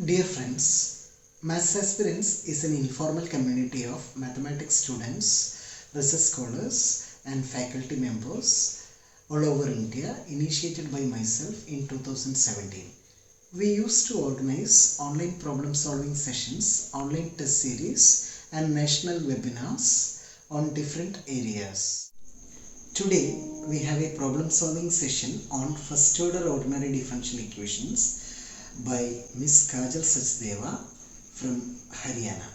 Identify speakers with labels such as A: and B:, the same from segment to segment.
A: Dear friends, Maths Aspirants is an informal community of mathematics students, research scholars, and faculty members all over India, initiated by myself in 2017. We used to organize online problem solving sessions, online test series, and national webinars on different areas. Today, we have a problem solving session on first order ordinary differential equations by Miss Kajal Sachdeva from Haryana.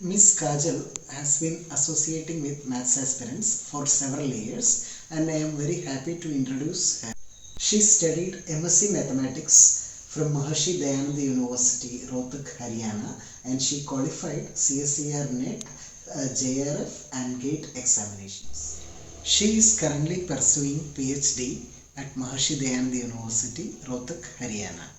A: Miss Kajal has been associating with Maths Aspirants for several years, and I am very happy to introduce her. She studied M.Sc Mathematics from Maharshi Dayanand University, Rohtak, Haryana, and she qualified CSIR NET, JRF and GATE examinations. She is currently pursuing Ph.D. at Maharshi Dayanand University, Rohtak, Haryana.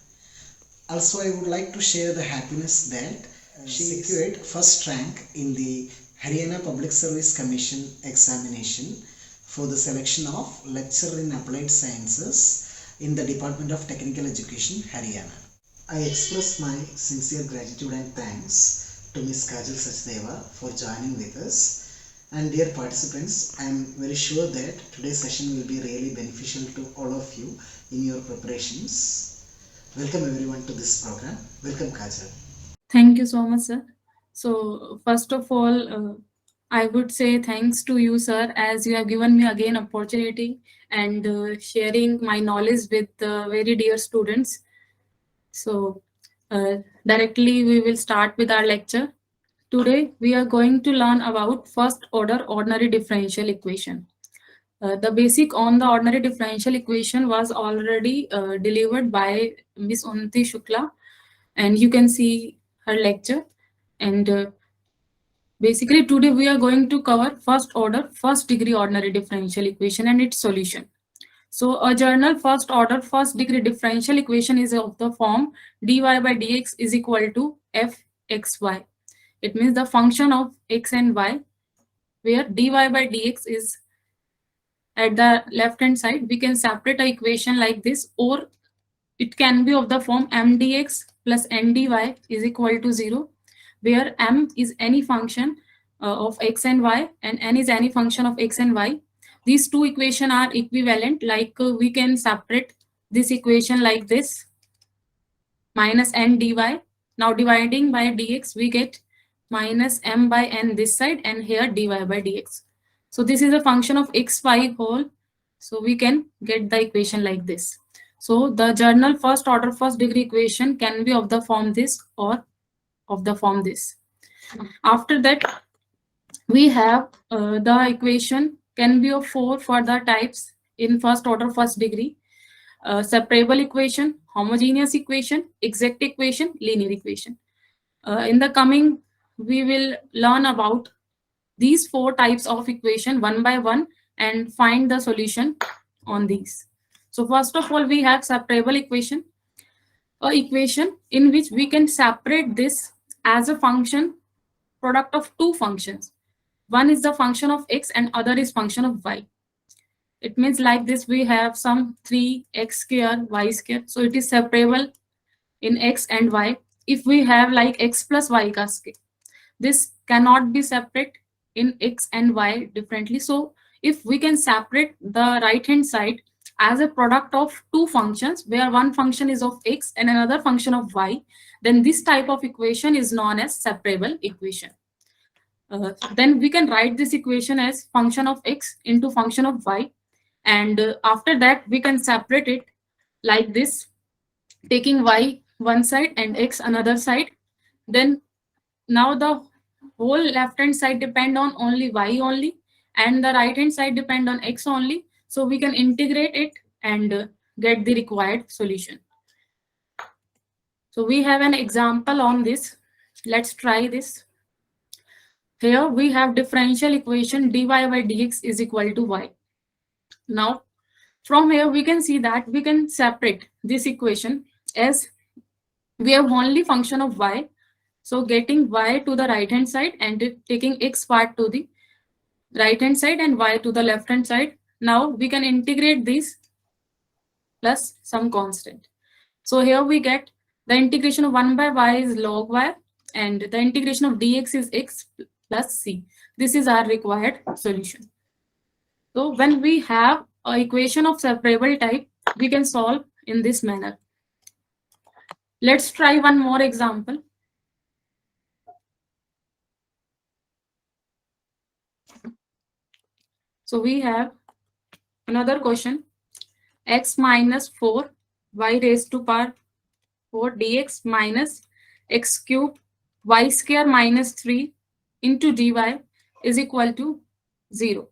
A: Also, I would like to share the happiness that she secured first rank in the Haryana Public Service Commission examination for the selection of lecturer in applied sciences in the Department of Technical Education, Haryana. I express my sincere gratitude and thanks to Ms. Kajal Sachdeva for joining with us. And dear participants, I am very sure that today's session will be really beneficial to all of you in your preparations. Welcome everyone to this program. Welcome Kajal.
B: Thank you so much, sir. So, first of all, I would say thanks to you, sir, as you have given me again opportunity and sharing my knowledge with very dear students. So, directly we will start with our lecture. Today, we are going to learn about first order ordinary differential equation. The basic on the ordinary differential equation was already delivered by Miss Unnati Shukla, and you can see her lecture. And basically, today we are going to cover first order, first degree ordinary differential equation and its solution. So, a journal first order, first degree differential equation is of the form dy by dx is equal to fxy. It means the function of x and y, where dy by dx is at the left hand side. We can separate a equation like this, or it can be of the form m dx plus n dy is equal to 0, where m is any function of x and y and n is any function of x and y. These two equations are equivalent, like we can separate this equation like this, minus n dy. Now dividing by dx, we get minus m by n this side, and here dy by dx. So this is a function of xy whole. So we can get the equation like this. So the journal first order first degree equation can be of the form this or of the form this. After that, we have the equation can be of 4 further types in first order first degree. Separable equation, homogeneous equation, exact equation, linear equation. In the coming, we will learn about these 4 types of equation one by one and find the solution on these. So first of all, we have separable equation, a equation in which we can separate this as a function product of two functions. One is the function of x and other is function of y. It means like this, we have some 3x square, y square. So it is separable in x and y. If we have like x plus y ka square, this cannot be separate in x and y differently. So if we can separate the right hand side as a product of two functions, where one function is of x and another function of y, then this type of equation is known as separable equation. Then we can write this equation as function of x into function of y, and after that we can separate it like this, taking y one side and x another side. Then now the whole left hand side depend on only y only, and the right hand side depend on x only. So we can integrate it and get the required solution. So we have an example on this. Let's try this. Here we have differential equation dy by dx is equal to y. Now from here we can see that we can separate this equation as we have only function of y. So getting y to the right hand side and taking x part to the right hand side and y to the left hand side. Now we can integrate this plus some constant. So here we get The integration of 1 by y is log y, and the integration of dx is x plus c. This is our required solution. So when we have an equation of separable type, we can solve in this manner. Let's try one more example. So we have another question. X minus 4 y raised to power 4 dx minus x cube y square minus 3 into dy is equal to 0.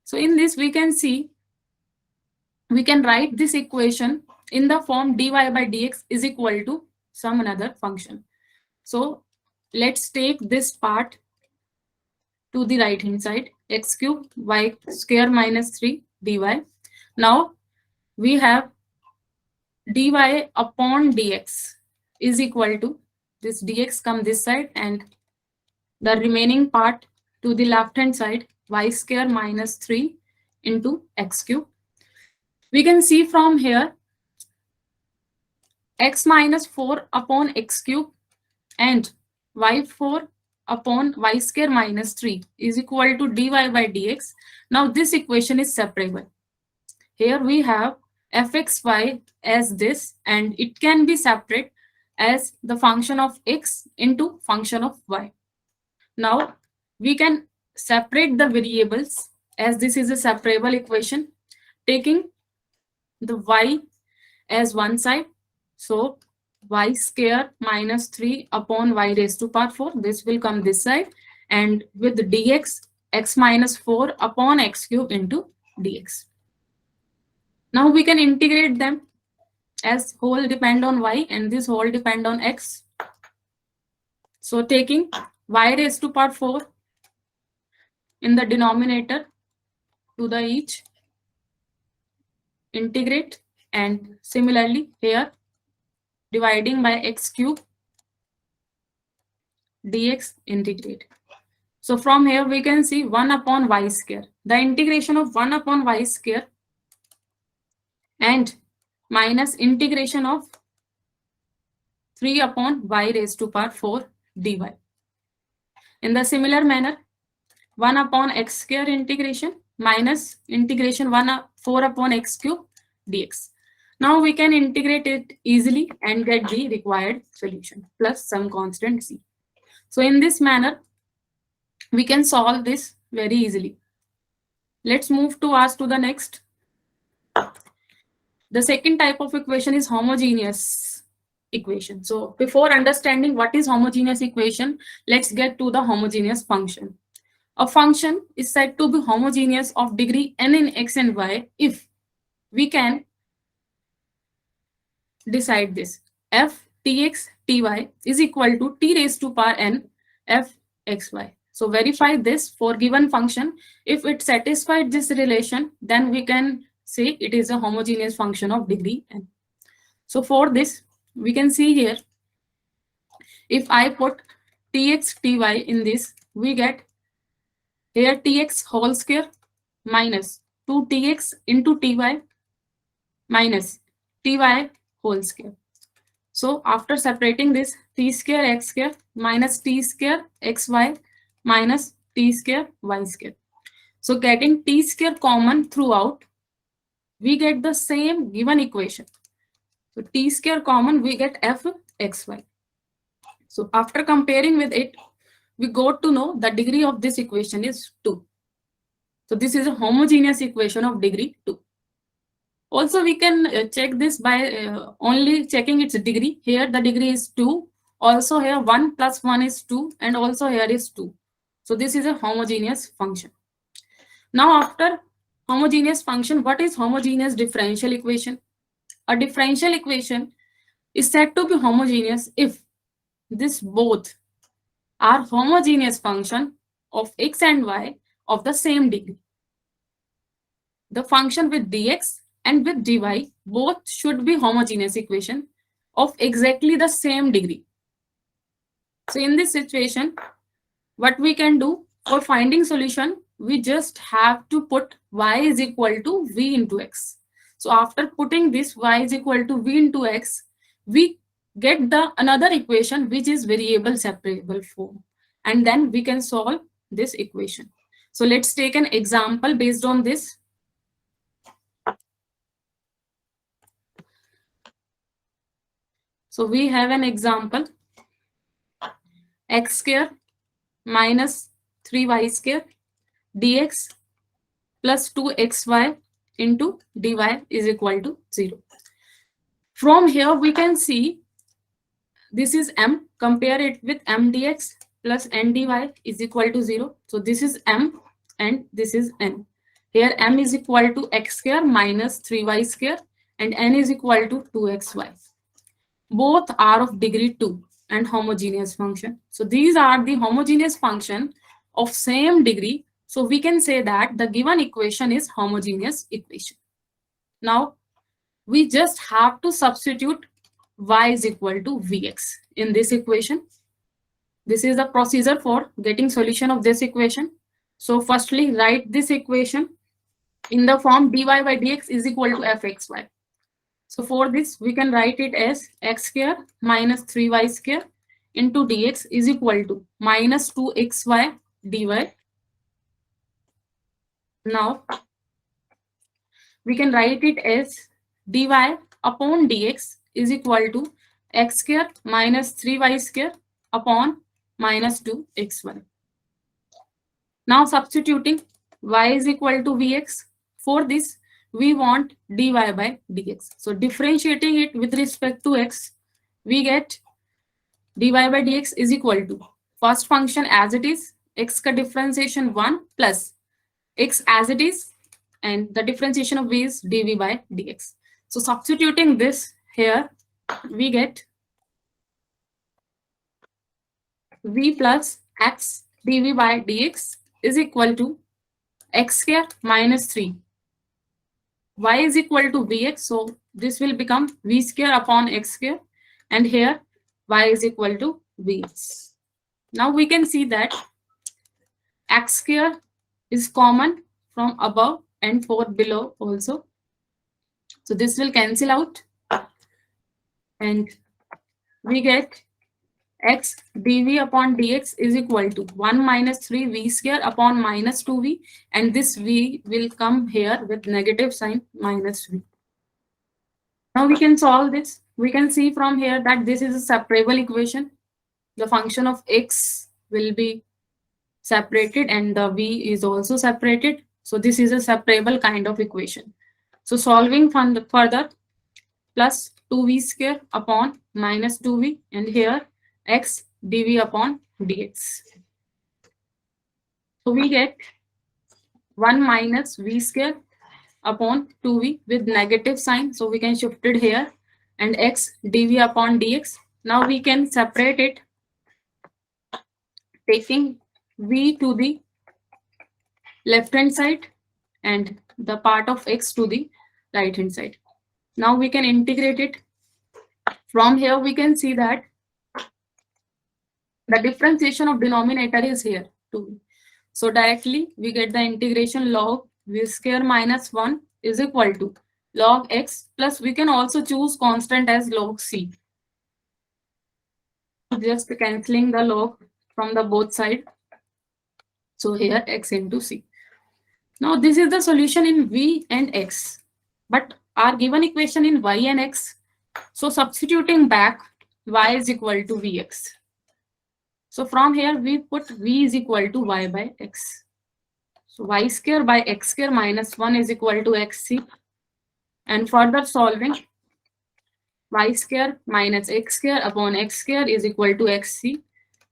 B: So in this we can see, we can write this equation in the form dy by dx is equal to some another function. So let's take this part to the right hand side, x cube y square minus 3 dy. Now we have dy upon dx is equal to, this dx come this side and the remaining part to the left hand side, y square minus 3 into x cube. We can see from here x minus 4 upon x cube and y4 upon y square minus 3 is equal to dy by dx. Now this equation is separable. Here we have fxy as this, and it can be separate as the function of x into function of y. Now we can separate the variables as this is a separable equation, taking the y as one side. So y square minus 3 upon y raised to power 4, this will come this side, and with the dx, x minus 4 upon x cube into dx. Now we can integrate them as whole depend on y and this whole depend on x. So taking y raised to power 4 in the denominator to the each, integrate, and similarly here dividing by x cube dx, integrate. So from here we can see 1 upon y square. The integration of 1 upon y square and minus integration of 3 upon y raised to power 4 dy. In the similar manner, 1 upon x square integration minus integration 4 upon x cube dx. Now we can integrate it easily and get the required solution plus some constant c. So in this manner, we can solve this very easily. Let's move to the next. The second type of equation is homogeneous equation. So before understanding what is homogeneous equation, let's get to the homogeneous function. A function is said to be homogeneous of degree n in x and y if we can decide this: f tx ty is equal to t raised to power n f xy. So verify this for given function. If it satisfied this relation, then we can say it is a homogeneous function of degree n. So for this, we can see here, if I put tx ty in this, we get here tx whole square minus 2tx into ty minus ty whole square. So after separating this, t square x square minus t square xy minus t square y square. So getting t square common throughout, we get the same given equation. So t square common, we get f xy. So after comparing with it, we got to know the degree of this equation is 2. So this is a homogeneous equation of degree 2. Also, we can check this by only checking its degree. Here the degree is 2. Also here 1 plus 1 is 2, and also here is 2. So this is a homogeneous function. Now after homogeneous function, what is homogeneous differential equation? A differential equation is said to be homogeneous if this both are homogeneous function of x and y of the same degree. The function with dx and with dy both should be homogeneous equation of exactly the same degree. So in this situation, what we can do for finding solution, we just have to put y is equal to v into x. So after putting this y is equal to v into x, we get the another equation which is variable separable form, and then we can solve this equation. So let's take an example based on this. So we have an example, x square minus 3y square dx plus 2xy into dy is equal to 0. From here we can see this is m, compare it with m dx plus n dy is equal to 0. So this is m and this is n. Here m is equal to x square minus 3y square and n is equal to 2xy. Both are of degree 2 and homogeneous function. So these are the homogeneous function of same degree. So we can say that the given equation is homogeneous equation. Now we just have to substitute y is equal to vx in this equation. This is the procedure for getting solution of this equation. So firstly, write this equation in the form dy by dx is equal to fxy. So for this, we can write it as x square minus 3y square into dx is equal to minus 2xy dy. Now, we can write it as dy upon dx is equal to x square minus 3y square upon minus 2xy. Now substituting y is equal to vx. For this, we want dy by dx. So differentiating it with respect to x, we get dy by dx is equal to first function as it is, x ka differentiation 1 plus x as it is, and the differentiation of v is dv by dx. So substituting this here, we get v plus x dv by dx is equal to x square minus 3. Y is equal to vx, so this will become v square upon x square, and here y is equal to vx. Now we can see that x square is common from above and for below also. So this will cancel out, and we get x dv upon dx is equal to 1 minus 3 v square upon minus 2v, and this v will come here with negative sign minus v. Now we can solve this. We can see from here that this is a separable equation. The function of x will be separated and the v is also separated. So this is a separable kind of equation. So solving further, plus 2v square upon minus 2v, and here x dv upon dx. So we get 1 minus v square upon 2v with negative sign. So we can shift it here, and x dv upon dx. Now we can separate it, taking v to the left hand side and the part of x to the right hand side. Now we can integrate it. From here we can see that the differentiation of denominator is here 2. So directly we get the integration log v square minus 1 is equal to log x, plus we can also choose constant as log c. Just cancelling the log from the both side. So here x into c. Now this is the solution in v and x, but our given equation in y and x. So substituting back, y is equal to vx. So from here we put v is equal to y by x. So y square by x square minus 1 is equal to xc. And further solving, y square minus x square upon x square is equal to xc.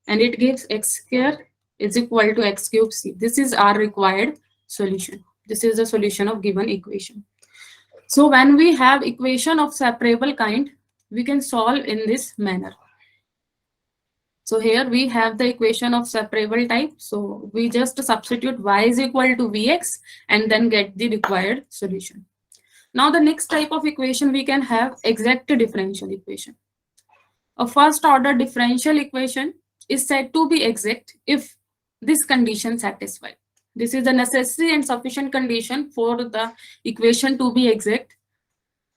B: And it gives x square is equal to x cube c. This is our required solution. This is the solution of given equation. So when we have equation of separable kind, we can solve in this manner. So here we have the equation of separable type. So we just substitute y is equal to vx and then get the required solution. Now the next type of equation we can have exact differential equation. A first order differential equation is said to be exact if this condition satisfied. This is the necessary and sufficient condition for the equation to be exact.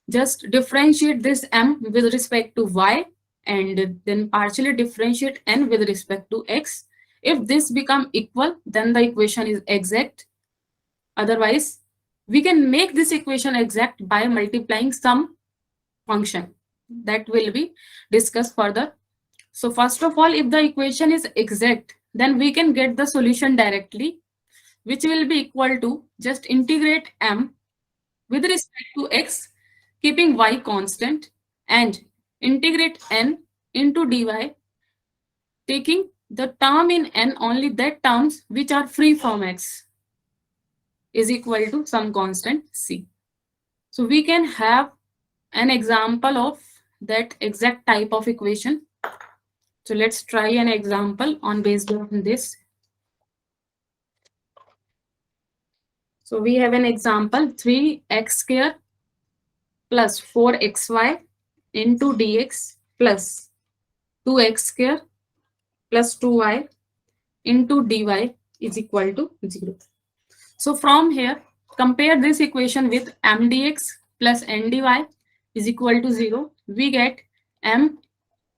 B: Just differentiate this m with respect to y and then partially differentiate n with respect to x. If this become equal, then the equation is exact. Otherwise, we can make this equation exact by multiplying some function. That will be discussed further. So first of all, if the equation is exact, then we can get the solution directly, which will be equal to just integrate m with respect to x, keeping y constant, and integrate n into dy, taking the term in n only that terms which are free from x is equal to some constant c. So we can have an example of that exact type of equation. So let's try an example on based on this. So we have an example 3x square plus 4xy into dx plus 2x square plus 2y into dy is equal to 0. So from here, compare this equation with m dx plus n dy is equal to 0. We get m,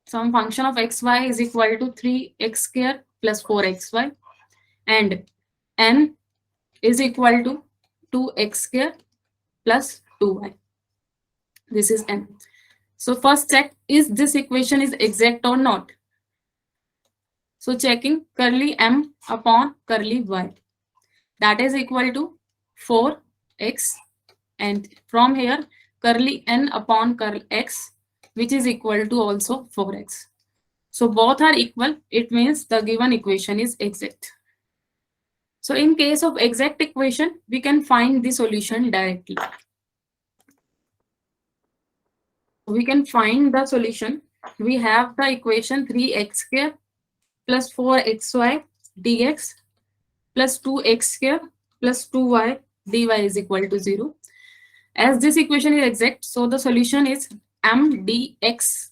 B: some function of xy, is equal to 3x square plus 4xy, and n is equal to 2x square plus 2y. This is n. So first check, is this equation is exact or not? So checking curly m upon curly y. That is equal to 4x, and from here curly n upon curl x, which is equal to also 4x. So both are equal. It means the given equation is exact. So in case of exact equation, we can find the solution directly. We can find the solution. We have the equation 3x square plus 4xy dx plus 2x square plus 2y dy is equal to 0. As this equation is exact, so the solution is m dx,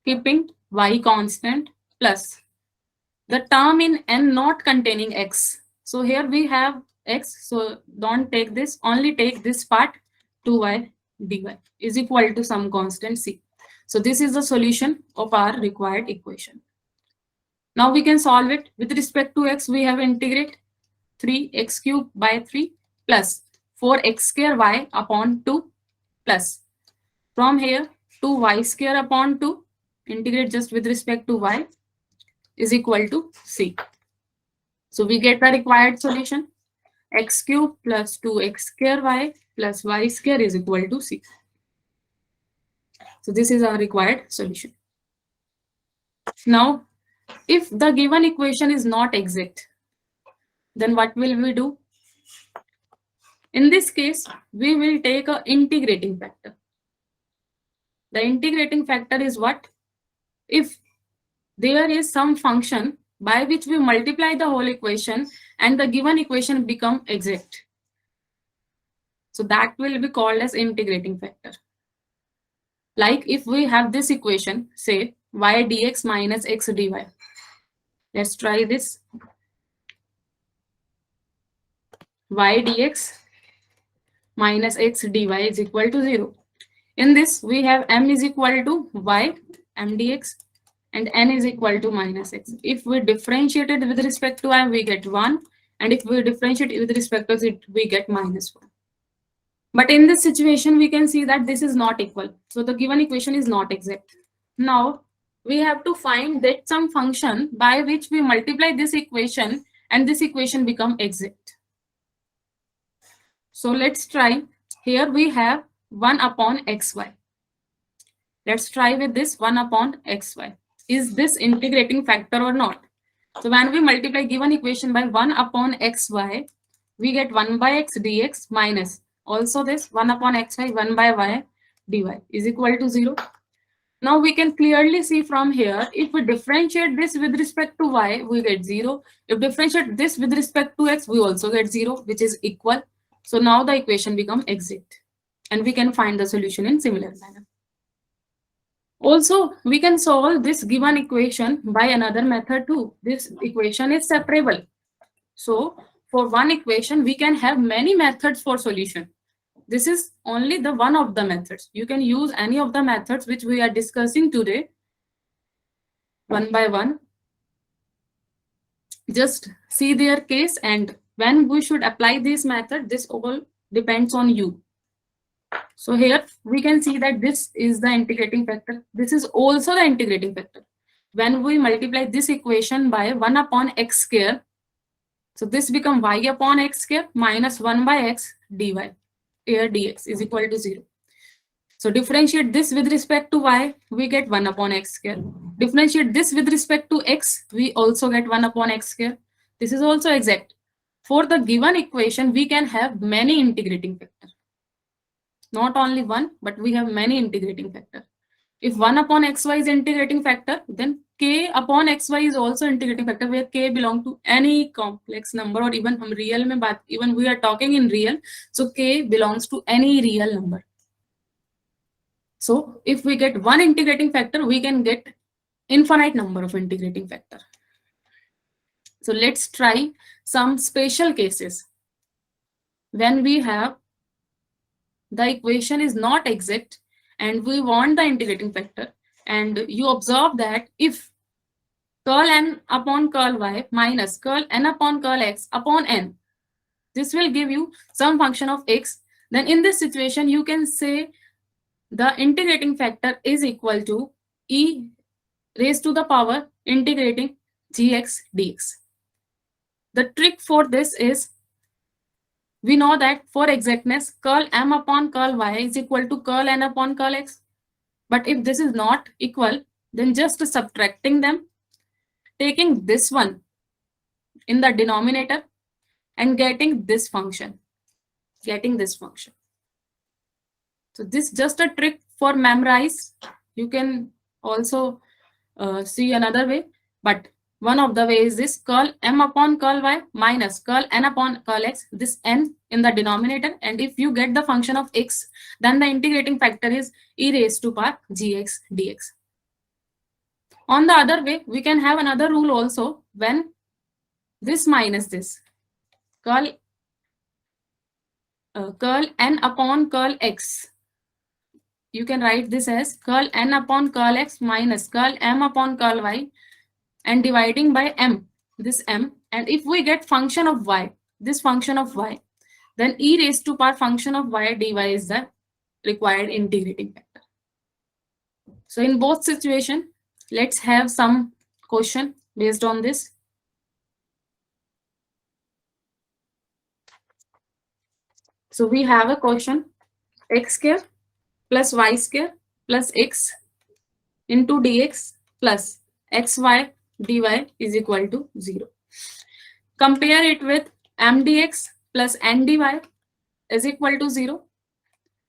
B: keeping y constant, plus the term in n not containing x. So here we have x, so don't take this, only take this part, 2y dy is equal to some constant c. So this is the solution of our required equation. Now we can solve it. With respect to x, we have integrate 3x cubed by 3 plus 4x square y upon 2 plus, from here 2y square upon 2, integrate just with respect to y, is equal to c. So we get the required solution, x cubed plus 2x square y plus y square is equal to c. So this is our required solution. Now, if the given equation is not exact, then what will we do? In this case, we will take an integrating factor. The integrating factor is what? If there is some function by which we multiply the whole equation and the given equation become exact. So that will be called as integrating factor. Like if we have this equation, say y dx minus x dy. Let's try this. Y dx minus x dy is equal to 0. In this, we have m is equal to y, m dx, and n is equal to minus x. If we differentiate it with respect to m, we get 1. And if we differentiate it with respect to it, we get minus 1. But in this situation, we can see that this is not equal. So the given equation is not exact. Now, we have to find that some function by which we multiply this equation and this equation become exact. So let's try. Here we have 1 upon xy. Let's try with this 1 upon xy. Is this integrating factor or not? So when we multiply given equation by 1 upon xy, we get 1 by x dx minus also this 1 upon xy, 1 by y dy is equal to 0. Now we can clearly see from here, if we differentiate this with respect to y, we get 0. If differentiate this with respect to x, we also get 0, which is equal. So now the equation becomes exact, and we can find the solution in similar manner. Also, we can solve this given equation by another method too. This equation is separable. So for one equation, we can have many methods for solution. This is only the one of the methods. You can use any of the methods which we are discussing today, one by one. Just see their case, and when we should apply this method, this all depends on you. So here we can see that this is the integrating factor. This is also the integrating factor. When we multiply this equation by 1 upon x square, so this becomes y upon x square minus 1 by x dy. Here dx is equal to 0. So differentiate this with respect to y, we get 1 upon x square. Differentiate this with respect to x, we also get 1 upon x square. This is also exact. For the given equation, we can have many integrating factors. Not only one, but we have many integrating factors. If 1 upon xy is integrating factor, then k upon xy is also integrating factor, where k belong to any complex number, or even real mein baat, even we are talking in real, so k belongs to any real number. So if we get one integrating factor, we can get infinite number of integrating factor. So let's try some special cases when we have the equation is not exact and we want the integrating factor, and you observe that if curl n upon curl y minus curl n upon curl x upon n, this will give you some function of x, then in this situation you can say the integrating factor is equal to e raised to the power integrating gx dx. The trick for this is, we know that for exactness, curl m upon curl y is equal to curl n upon curl x. But if this is not equal, then just subtracting them, taking this one in the denominator and getting this function. So this is just a trick for memorize. You can also see another way, but one of the ways is this: curl m upon curl y minus curl n upon curl x, this n in the denominator, and if you get the function of x, then the integrating factor is e raised to power gx dx. On the other way, we can have another rule also, when this minus this, curl n upon curl x, you can write this as curl n upon curl x minus curl m upon curl y, and dividing by m, this m, and if we get function of y, this function of y, then e raised to power function of y dy is the required integrating factor. So in both situations, let's have some question based on this. So we have a question: x square plus y square plus x into dx plus xy dy is equal to 0. Compare it with m dx plus n dy is equal to 0.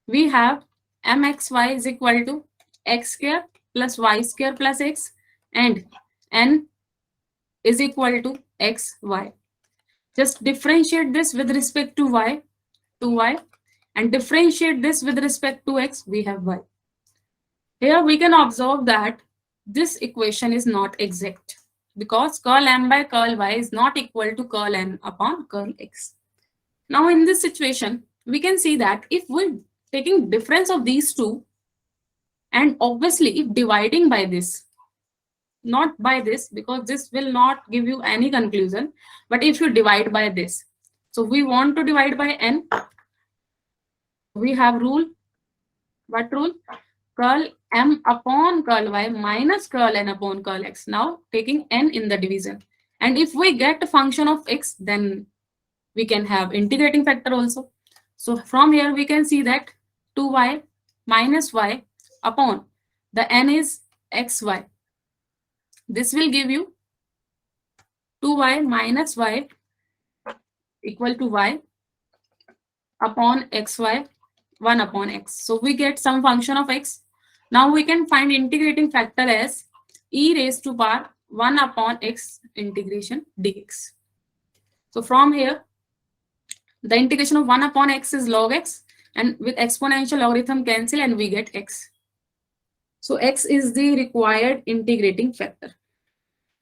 B: We have mxy is equal to x square plus y square plus x, and n is equal to xy. Just differentiate this with respect to y, and differentiate this with respect to x, we have y. Here we can observe that this equation is not exact, because curl m by curl y is not equal to curl n upon curl x. Now in this situation, we can see that if we're taking difference of these two, and obviously if dividing by this, not by this, because this will not give you any conclusion, but if you divide by this, so we want to divide by n, we have rule. What rule? Curl m upon curl y minus curl n upon curl x. Now taking n in the division, and if we get a function of x, then we can have integrating factor also. So from here we can see that 2y minus y upon the n is xy. This will give you 2y minus y equal to y upon xy 1 upon x. So we get some function of x. Now we can find integrating factor as e raised to power 1 upon x integration dx. So from here, the integration of 1 upon x is log x, and with exponential logarithm cancel, and we get x. So x is the required integrating factor.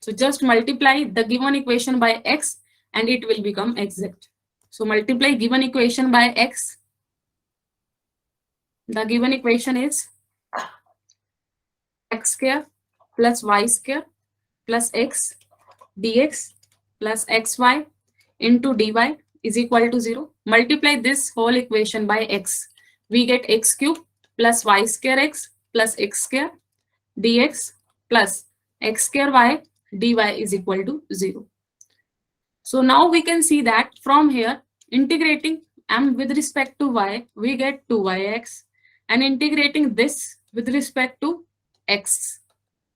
B: So just multiply the given equation by x and it will become exact. So multiply given equation by x The given equation is x square plus y square plus x dx plus xy into dy is equal to 0. Multiply this whole equation by x. We get x cube plus y square x plus x square dx plus x square y dy is equal to 0. So now we can see that from here, integrating m with respect to y, we get 2yx, and integrating this with respect to x,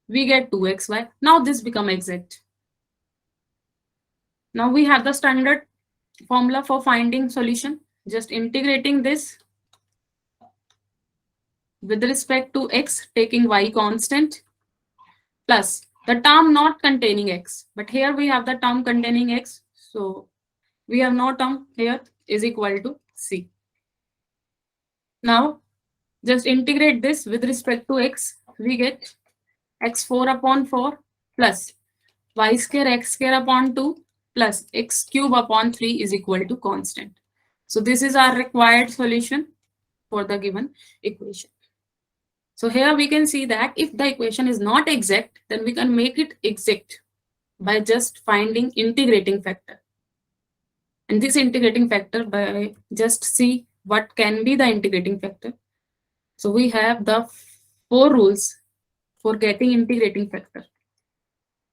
B: we get 2xy. Now this become exact. Now we have the standard formula for finding solution. Just integrating this with respect to x, taking y constant, plus the term not containing x. But here we have the term containing x. So we have no term here, is equal to c. Now just integrate this with respect to x. We get x4 upon 4 plus y square x square upon 2 plus x cube upon 3 is equal to constant. So this is our required solution for the given equation. So here we can see that if the equation is not exact, then we can make it exact by just finding integrating factor. And this integrating factor, by just see what can be the integrating factor. So we have the 4 rules for getting integrating factor.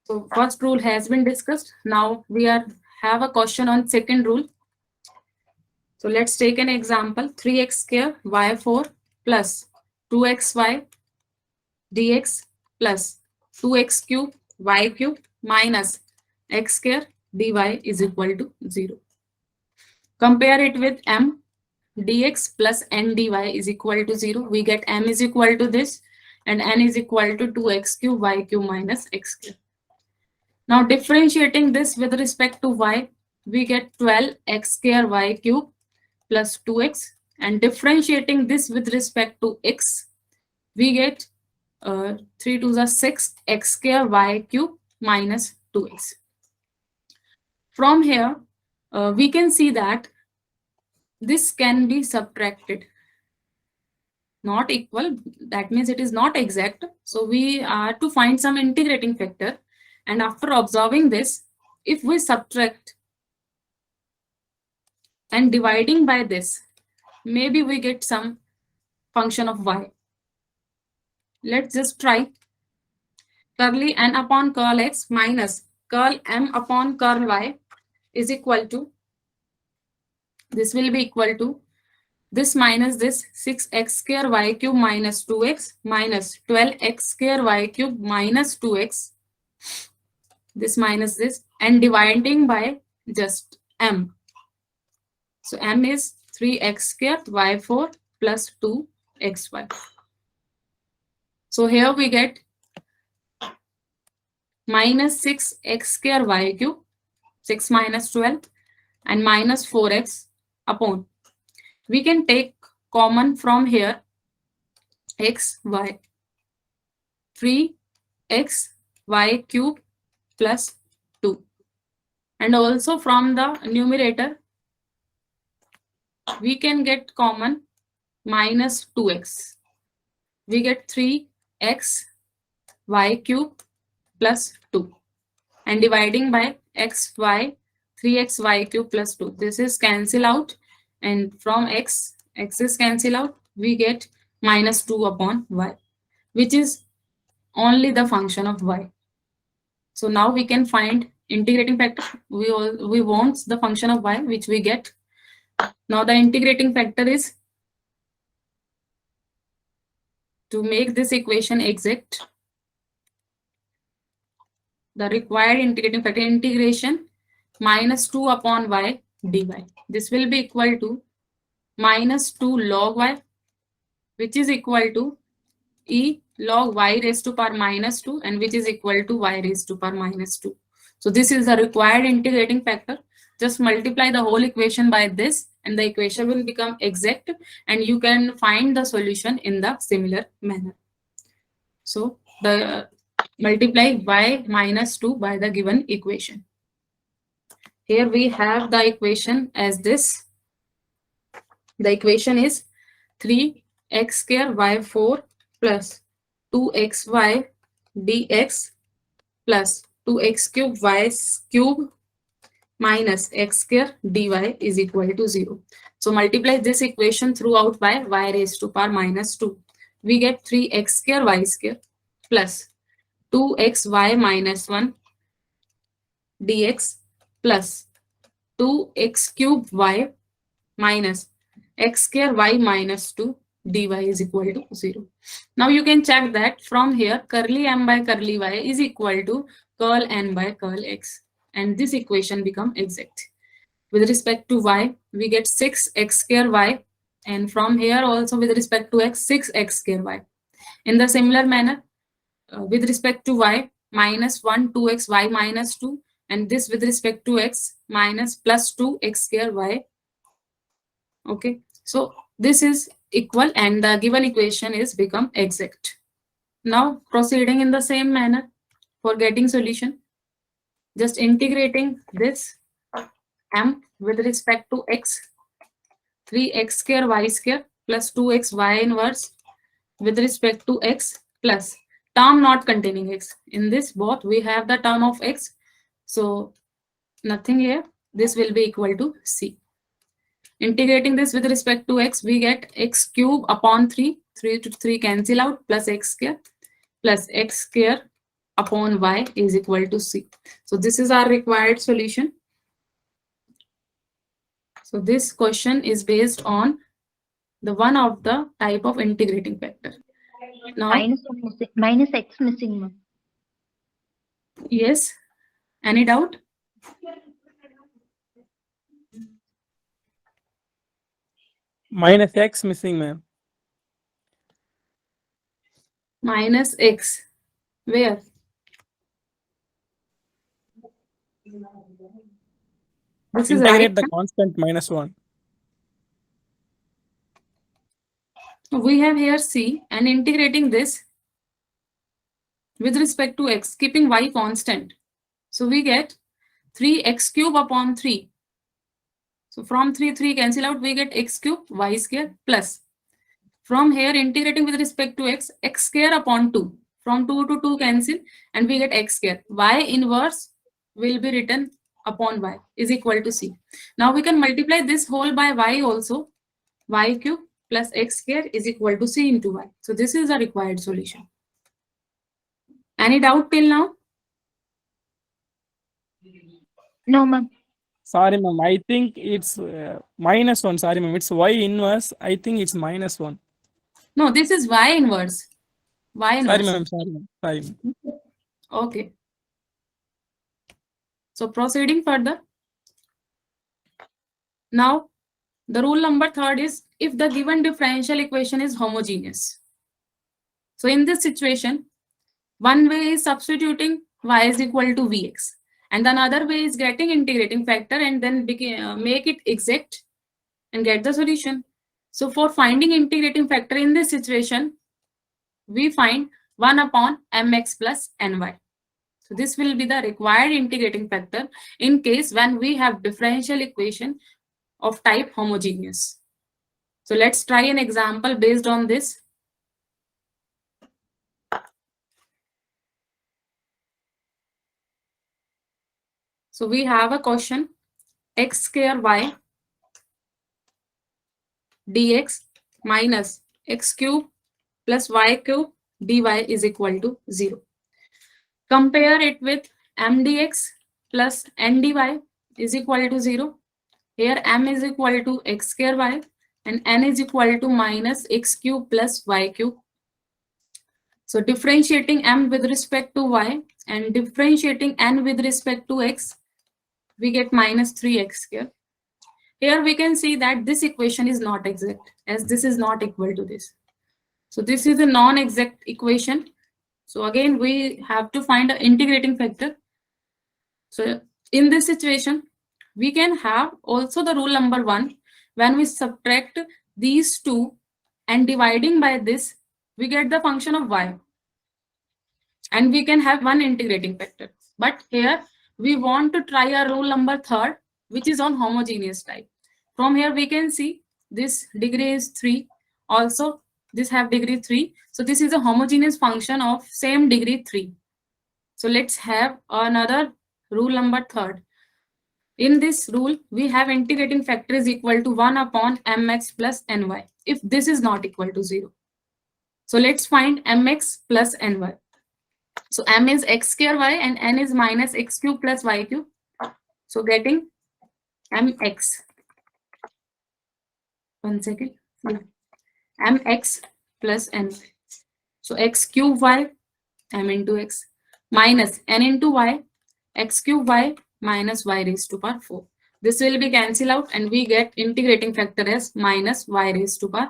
B: So first rule has been discussed. Now we have a question on second rule. So let's take an example. 3x square y4 plus 2xy dx plus 2x cube y cube minus x square dy is equal to 0. Compare it with m. Dx plus n dy is equal to 0. We get m is equal to this and n is equal to 2x cube y cube minus x square. Now differentiating this with respect to y, we get 12x square y cube plus 2x, and differentiating this with respect to x, we get 3 to the 6 x square y cube minus 2x. From here, we can see that this can be subtracted. Not equal, that means it is not exact. So we are to find some integrating factor. And after observing this, if we subtract and dividing by this, maybe we get some function of y. Let's just try. Curly n upon curl x minus curl m upon curl y is equal to, this will be equal to this minus this 6x square y cube minus 2x minus 12x square y cube minus 2x, this minus this, and dividing by just m. So m is 3x square y4 plus 2xy. So here we get minus 6x square y cube, 6 minus 12, and minus 4x upon. We can take common from here x, y, 3x y cube plus 2. And also from the numerator, we can get common minus 2x. We get 3x y cube plus 2. And dividing by x, y, 3x y cube plus 2. This is cancel out. And from x is cancel out. We get minus 2 upon y, which is only the function of y. So now we can find integrating factor. We want the function of y, which we get. Now the integrating factor is, to make this equation exact, the required integrating factor, integration minus 2 upon y dy. This will be equal to minus 2 log y, which is equal to e log y raised to power minus 2, and which is equal to y raised to power minus 2. So this is the required integrating factor. Just multiply the whole equation by this, and the equation will become exact, and you can find the solution in the similar manner. So the multiply y minus 2 by the given equation. Here we have the equation as this. The equation is 3 x square y4 plus 2xy dx plus 2x cube y cube minus x square dy is equal to 0. So multiply this equation throughout by y raised to power minus 2. We get 3x square y square plus 2xy minus 1 dx plus 2x cube y minus x square y minus 2 dy is equal to 0. Now you can check that from here curly m by curly y is equal to curl n by curl x, and this equation become exact. With respect to y, we get 6x square y, and from here also with respect to x, 6x square y. In the similar manner, with respect to y, minus 1 2x y minus 2, and this with respect to x minus plus 2x square y. Okay, so this is equal and the given equation is become exact. Now proceeding in the same manner for getting solution, just integrating this m with respect to x, 3x square y square plus 2x y inverse with respect to x plus term not containing x. In this both we have the term of x, so nothing here. This will be equal to c. Integrating this with respect to x, we get x cube upon 3, 3 to 3 cancel out, plus x square upon y is equal to c. So this is our required solution. So this question is based on the one of the type of integrating factor. Now,
C: minus x missing, ma'am.
B: Yes. Any doubt?
D: Minus x missing, ma'am.
B: Minus x. Where? This is
D: Integrate
B: right.
D: the constant minus 1.
B: We have here c, and integrating this with respect to x, keeping y constant. So we get 3x cube upon 3. So from 3 cancel out, we get x cube y square plus. From here integrating with respect to x, x square upon 2. From 2 to 2 cancel and we get x square. Y inverse will be written upon y is equal to c. Now we can multiply this whole by y also. Y cube plus x square is equal to c into y. So this is a required solution. Any doubt till now?
C: No, ma'am.
D: Sorry, ma'am. I think it's minus 1. Sorry, ma'am. It's y inverse. I think it's minus 1.
B: No, this is y inverse. Y inverse.
D: Sorry, ma'am. Sorry, ma'am. Sorry, ma'am.
B: Okay. So proceeding further. Now, the rule number 3 is if the given differential equation is homogeneous. So in this situation, one way is substituting y is equal to vx, and another way is getting integrating factor and then make it exact and get the solution. So for finding integrating factor in this situation, we find 1 upon mx plus ny. So this will be the required integrating factor in case when we have differential equation of type homogeneous. So let's try an example based on this. So we have a question, x square y dx minus x cube plus y cube dy is equal to 0. Compare it with m dx plus n dy is equal to 0. Here m is equal to x square y and n is equal to minus x cube plus y cube. So differentiating m with respect to y and differentiating n with respect to x, we get minus 3x square. Here we can see that this equation is not exact as this is not equal to this. So this is a non-exact equation. So again, we have to find an integrating factor. So in this situation, we can have also the rule number 1. When we subtract these two and dividing by this, we get the function of y. And we can have one integrating factor. But here, we want to try our rule number 3, which is on homogeneous type. From here, we can see this degree is 3. Also, this have degree 3. So this is a homogeneous function of same degree 3. So let's have another rule number 3rd. In this rule, we have integrating factor is equal to 1 upon mx plus ny if this is not equal to 0. So let's find mx plus ny. So m is x square y and n is minus x cube plus y cube. So getting mx. One second. Yeah. Mx plus n. So x cube y, m into x, minus n into y, x cube y minus y raised to power 4. This will be cancelled out and we get integrating factor as minus y raised to power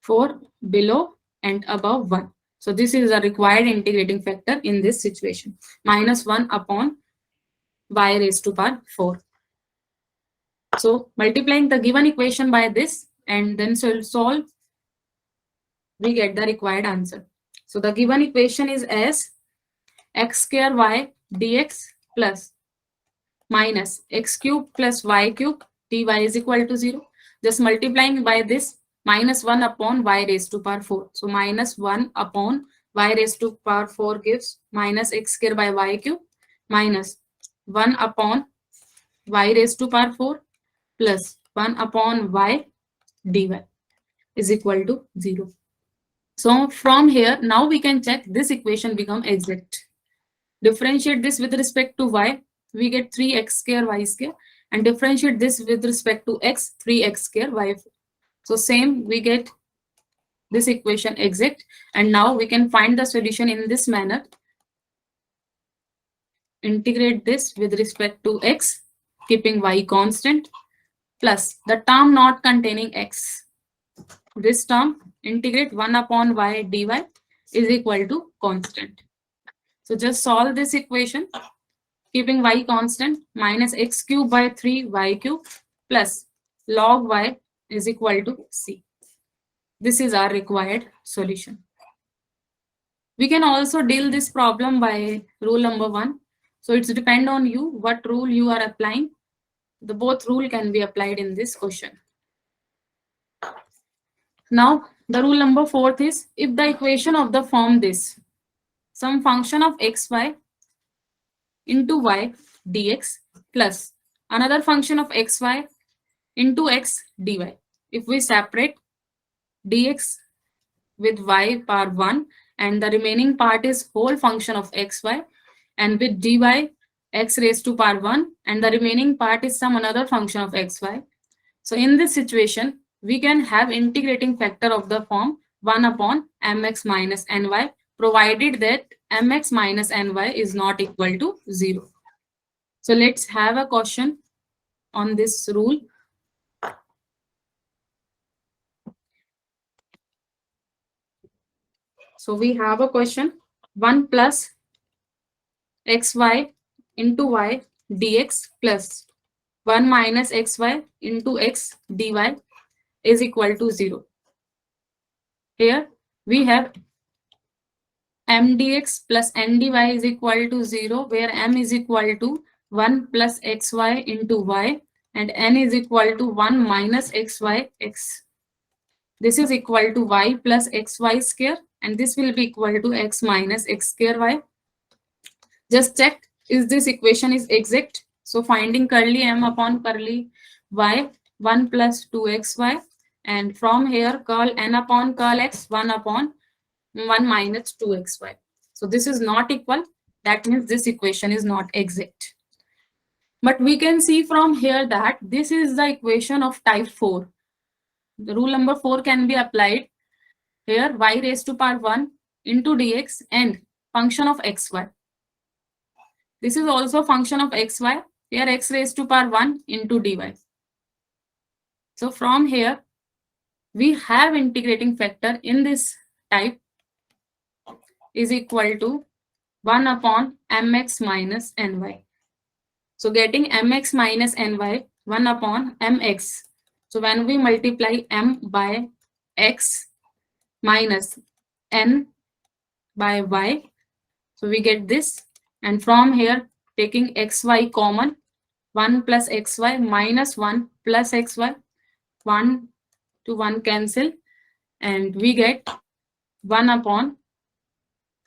B: 4 below and above 1. So this is a required integrating factor in this situation. Minus 1 upon y raised to power 4. So multiplying the given equation by this and then solve, we get the required answer. So the given equation is as x square y dx plus minus x cube plus y cube dy is equal to 0. Just multiplying by this, minus 1 upon y raised to power 4. So minus 1 upon y raised to power 4 gives minus x square by y cube minus 1 upon y raised to power 4 plus 1 upon y dy is equal to 0. So from here, now we can check this equation become exact. Differentiate this with respect to y, we get 3x square y square, and differentiate this with respect to x, 3x square y. So same, we get this equation exact, and now we can find the solution in this manner. Integrate this with respect to x, keeping y constant, plus the term not containing x. This term, integrate 1 upon y dy is equal to constant. So just solve this equation, keeping y constant, minus x cube by 3 y cube plus log y is equal to c. This is our required solution. We can also deal this problem by rule number 1. So it's depend on you what rule you are applying. The both rule can be applied in this question. Now the rule number 4th is if the equation of the form this, some function of xy into y dx plus another function of xy into x dy. If we separate dx with y power 1 and the remaining part is whole function of xy, and with dy x raised to power 1 and the remaining part is some another function of xy. So in this situation, we can have integrating factor of the form 1 upon mx minus ny, provided that mx minus ny is not equal to 0. So let's have a question on this rule. So we have a question 1 plus xy into y dx plus 1 minus xy into x dy is equal to 0. Here we have m dx plus n dy is equal to 0, where m is equal to 1 plus xy into y and n is equal to 1 minus xy x. This is equal to y plus xy square and this will be equal to x minus x square y. Just check is this equation is exact. So finding curly m upon curly y 1 plus 2xy, and from here curl n upon curl x 1 upon 1 minus 2xy. So this is not equal. That means this equation is not exact. But we can see from here that this is the equation of type 4. The rule number 4 can be applied here, y raised to power 1 into dx and function of xy. This is also function of xy. Here x raised to power 1 into dy. So from here, we have integrating factor in this type is equal to 1 upon mx minus ny. So getting mx minus ny, 1 upon mx. So when we multiply m by x minus n by y, so we get this. And from here, taking xy common, 1 plus xy minus 1 plus xy, 1 to 1 cancel, and we get 1 upon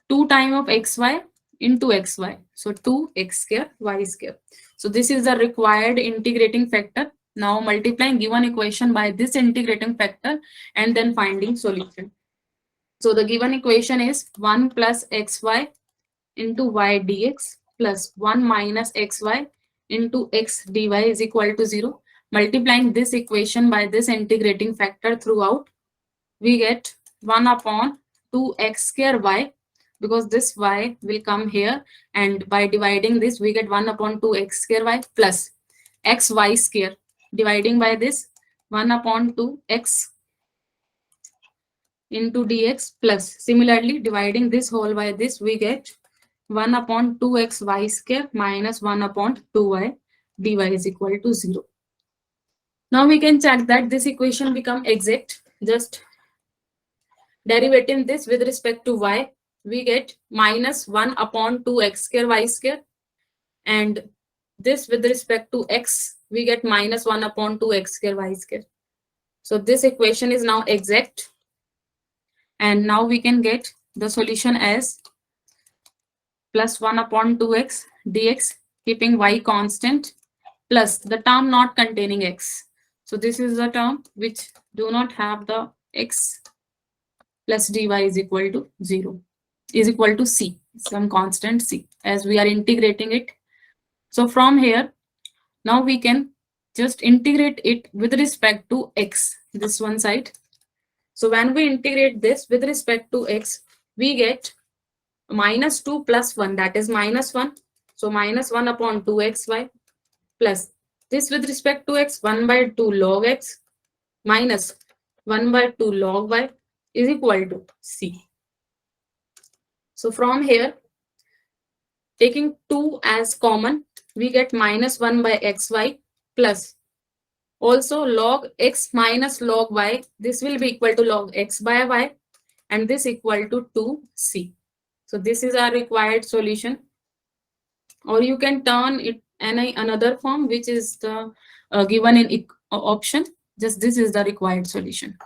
B: 2 times of xy into xy. So 2x square y square. So this is the required integrating factor. Now multiplying given equation by this integrating factor and then finding solution. So the given equation is 1 plus xy into y dx plus 1 minus xy into x dy is equal to 0. Multiplying this equation by this integrating factor throughout, we get 1 upon 2x square y, because this y will come here, and by dividing this we get 1 upon 2x square y plus xy square, dividing by this 1 upon 2x into dx plus, similarly dividing this whole by this, we get 1 upon 2xy square minus 1 upon 2y dy is equal to 0. Now we can check that this equation become exact. Just derivating this with respect to y, we get minus 1 upon 2x square y square, and this with respect to x, we get minus 1 upon 2x square y square. So this equation is now exact, and now we can get the solution as plus 1 upon 2x dx, keeping y constant, plus the term not containing x. So this is the term which do not have the x, plus dy is equal to 0, is equal to c, some constant c, as we are integrating it. So from here, now we can just integrate it with respect to x, this one side. So when we integrate this with respect to x, we get minus 2 plus 1, that is minus 1. So minus 1 upon 2xy plus this with respect to x, 1 by 2 log x minus 1 by 2 log y is equal to c. So from here, taking 2 as common, we get minus 1 by xy plus also log x minus log y. This will be equal to log x by y, and this equal to 2c. So this is our required solution. Or you can turn it in another form, which is the given in option. Just this is the required solution.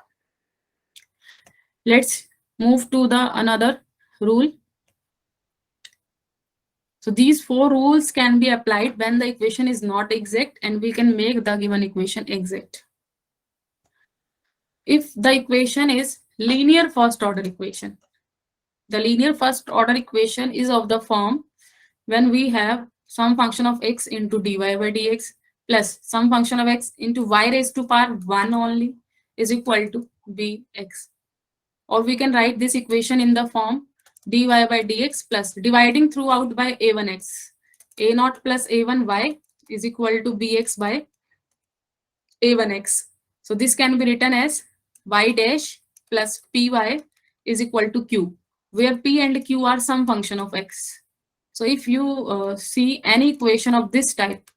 B: Let's move to the another rule. So these 4 rules can be applied when the equation is not exact, and we can make the given equation exact. If the equation is linear first order equation, the linear first order equation is of the form when we have some function of x into dy by dx plus some function of x into y raised to power 1 only is equal to bx. Or we can write this equation in the form dy by dx plus dividing throughout by a1x, a0 plus a1y is equal to bx by a1x. So this can be written as y dash plus py is equal to q, where p and q are some function of x. So if you see any equation of this type,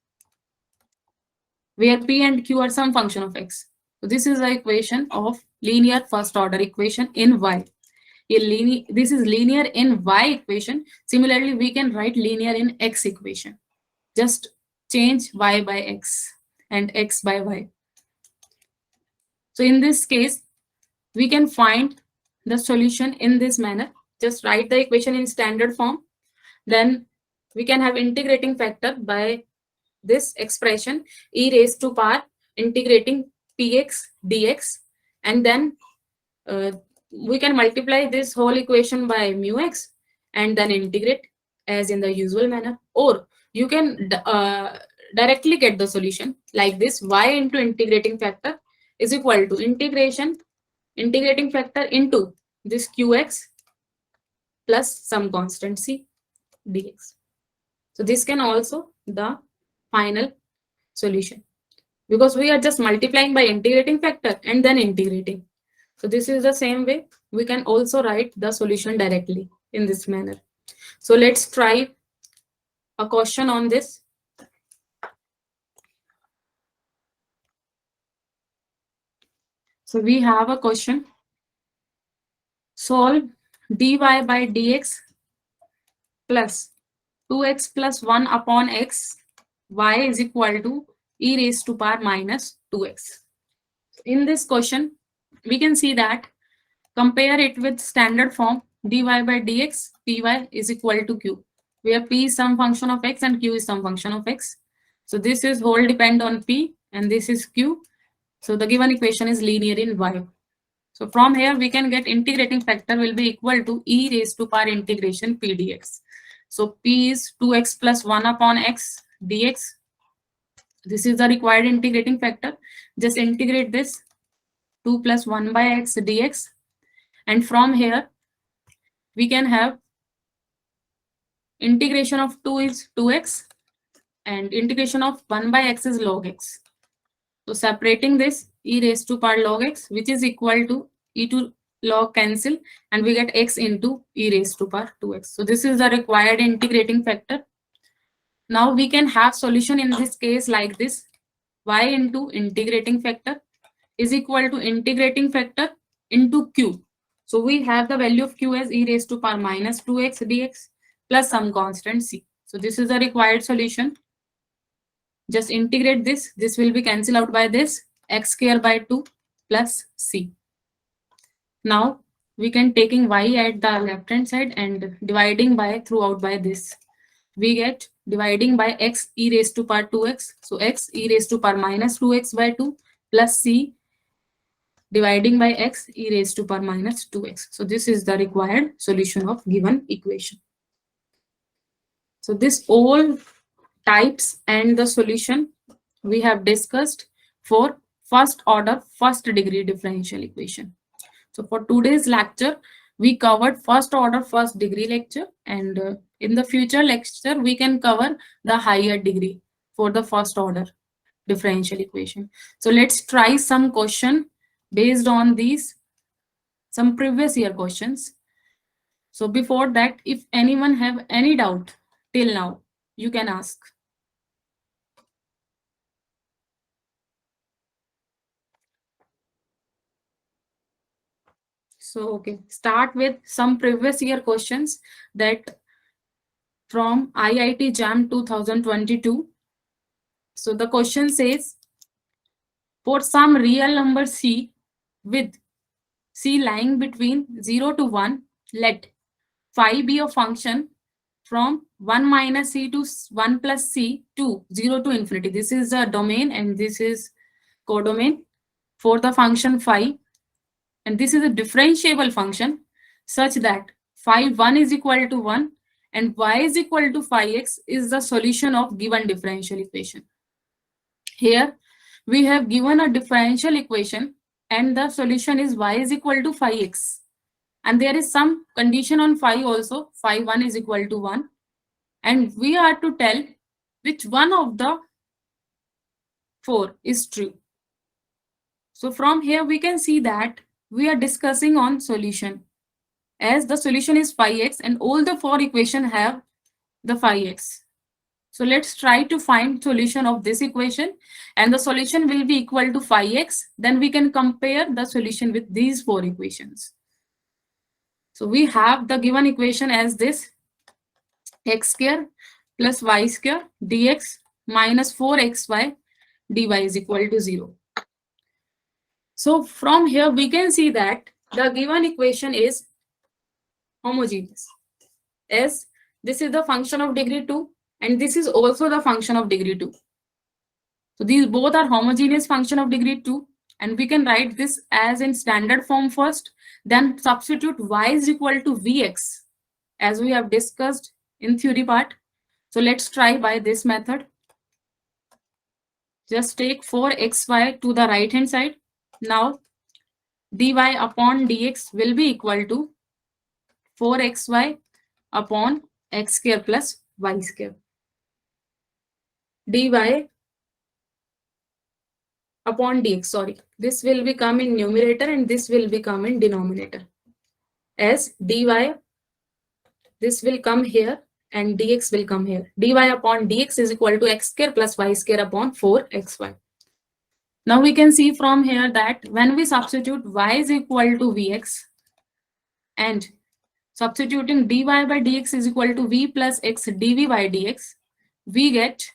B: where p and q are some function of x, so this is the equation of linear first order equation in y. This is linear in y equation. Similarly, we can write linear in x equation. Just change y by x and x by y. So in this case, we can find the solution in this manner. Just write the equation in standard form. Then we can have integrating factor by this expression e raised to power integrating px dx, and then we can multiply this whole equation by mu x and then integrate as in the usual manner. Or you can directly get the solution like this: y into integrating factor is equal to integrating factor into this qx plus some constant c dx. So this can also the final solution, because we are just multiplying by integrating factor and then integrating. So this is the same way we can also write the solution directly in this manner. So let's try a question on this. So we have a question. Solve dy by dx plus 2x plus 1 upon x y is equal to e raised to power minus 2x. In this question, we can see that compare it with standard form dy by dx py is equal to q, where p is some function of x and q is some function of x. So this is whole depend on p and this is q. So the given equation is linear in y. So from here we can get integrating factor will be equal to e raised to power integration p dx. So p is 2x plus 1 upon x dx. This is the required integrating factor. Just integrate this 2 plus 1 by x dx. And from here we can have integration of 2 is 2x and integration of 1 by x is log x. So separating this e raised to power log x, which is equal to e to log cancel, and we get x into e raised to power 2x. So this is the required integrating factor. Now we can have solution in this case like this. Y into integrating factor is equal to integrating factor into q. So we have the value of q as e raised to power minus 2x dx plus some constant c. So this is the required solution. Just integrate this. This will be cancelled out by this x square by 2 plus c. Now we can taking y at the left hand side and dividing by throughout by this. We get dividing by x e raised to power 2x. So x e raised to power minus 2x by 2 plus c dividing by x e raised to power minus 2x. So this is the required solution of given equation. So this all types and the solution we have discussed for first order first degree differential equation. So for today's lecture we covered first order first degree lecture, and in the future lecture we can cover the higher degree for the first order differential equation. So let's try some question based on these some previous year questions. So before that, if anyone have any doubt till now, you can ask. So okay, start with some previous year questions that from IIT JAM 2022. So the question says, for some real number c with c lying between 0 to 1, let phi be a function from 1 minus c to 1 plus c to 0 to infinity. This is the domain and this is codomain for the function phi. And this is a differentiable function such that phi 1 is equal to 1 and y is equal to phi x is the solution of given differential equation. Here we have given a differential equation and the solution is y is equal to phi x. And there is some condition on phi also, phi 1 is equal to 1. And we are to tell which one of the 4 is true. So from here we can see that we are discussing on solution, as the solution is phi x and all the 4 equations have the phi x. So let's try to find solution of this equation, and the solution will be equal to phi x. Then we can compare the solution with these 4 equations. So we have the given equation as this: x square plus y square dx minus 4xy dy is equal to 0. So from here we can see that the given equation is homogeneous, as this is the function of degree 2 and this is also the function of degree 2. So these both are homogeneous function of degree 2, and we can write this as in standard form first, then substitute y is equal to vx as we have discussed in theory part. So let's try by this method. Just take 4xy to the right hand side. Now dy upon dx will be equal to 4xy upon x square plus y square. Dy upon dx, sorry, this will become in numerator and this will become in denominator. As dy, this will come here and dx will come here. Dy upon dx is equal to x square plus y square upon 4xy. Now we can see from here that when we substitute y is equal to vx and substituting dy by dx is equal to v plus x dv by dx, we get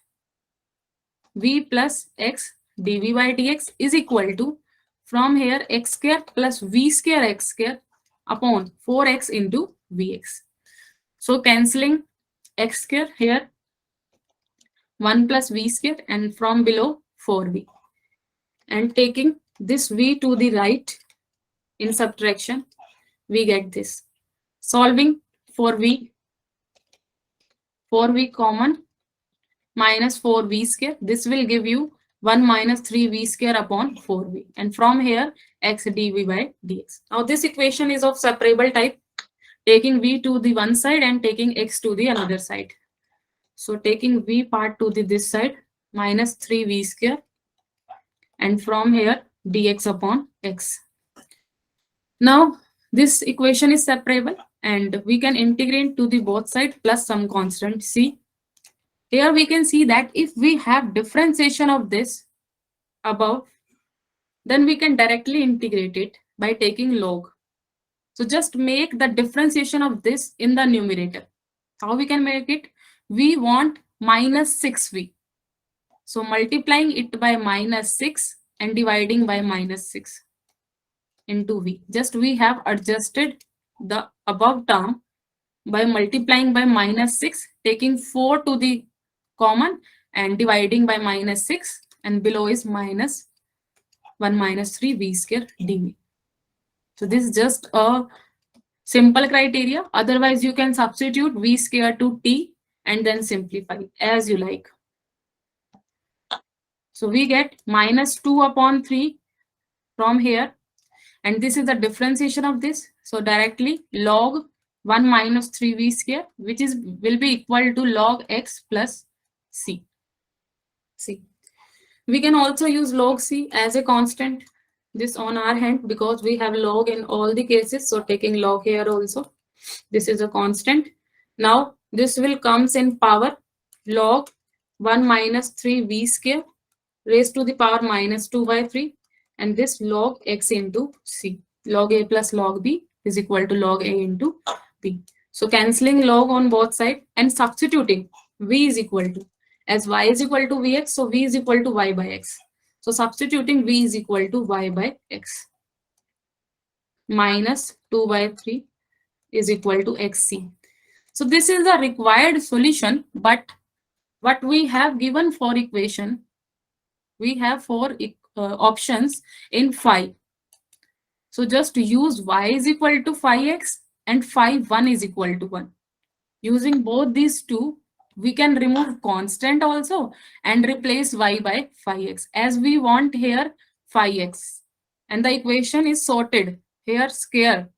B: v plus x dv by dx is equal to, from here, x square plus v square x square upon 4x into Vx. So cancelling x square here, 1 plus V square, and from below 4V. And taking this V to the right in subtraction, we get this. Solving for V, 4V common, minus 4V square. This will give you 1 minus 3V square upon 4V. And from here, x dV by dx. Now this equation is of separable type, taking V to the one side and taking x to the another side. So taking V part to the this side, minus 3V square. And from here, dx upon x. Now this equation is separable and we can integrate to the both sides plus some constant c. Here we can see that if we have differentiation of this above, then we can directly integrate it by taking log. So just make the differentiation of this in the numerator. How we can make it? We want minus 6v. So multiplying it by minus 6 and dividing by minus 6 into v. Just we have adjusted the above term by multiplying by minus 6, taking 4 to the common and dividing by minus 6, and below is minus 1 minus 3 v square dv. So this is just a simple criteria. Otherwise, you can substitute v square to t and then simplify as you like. So we get minus 2 upon 3 from here. And this is the differentiation of this. So directly log 1 minus 3v square, which will be equal to log x plus c. We can also use log c as a constant. This on our hand because we have log in all the cases. So taking log here also. This is a constant. Now this will comes in power log 1 minus 3v square raised to the power minus 2 by 3. And this log x into c. Log a plus log b is equal to log a into b. So cancelling log on both sides and substituting v is equal to, as y is equal to vx, so v is equal to y by x. So substituting v is equal to y by x. Minus 2 by 3 is equal to xc. So this is the required solution, but what we have given for equation, we have 4 options in phi. So just use y is equal to phi x and phi 1 is equal to 1. Using both these two, we can remove constant also and replace y by phi x, as we want here phi x. And the equation is sorted. Here square.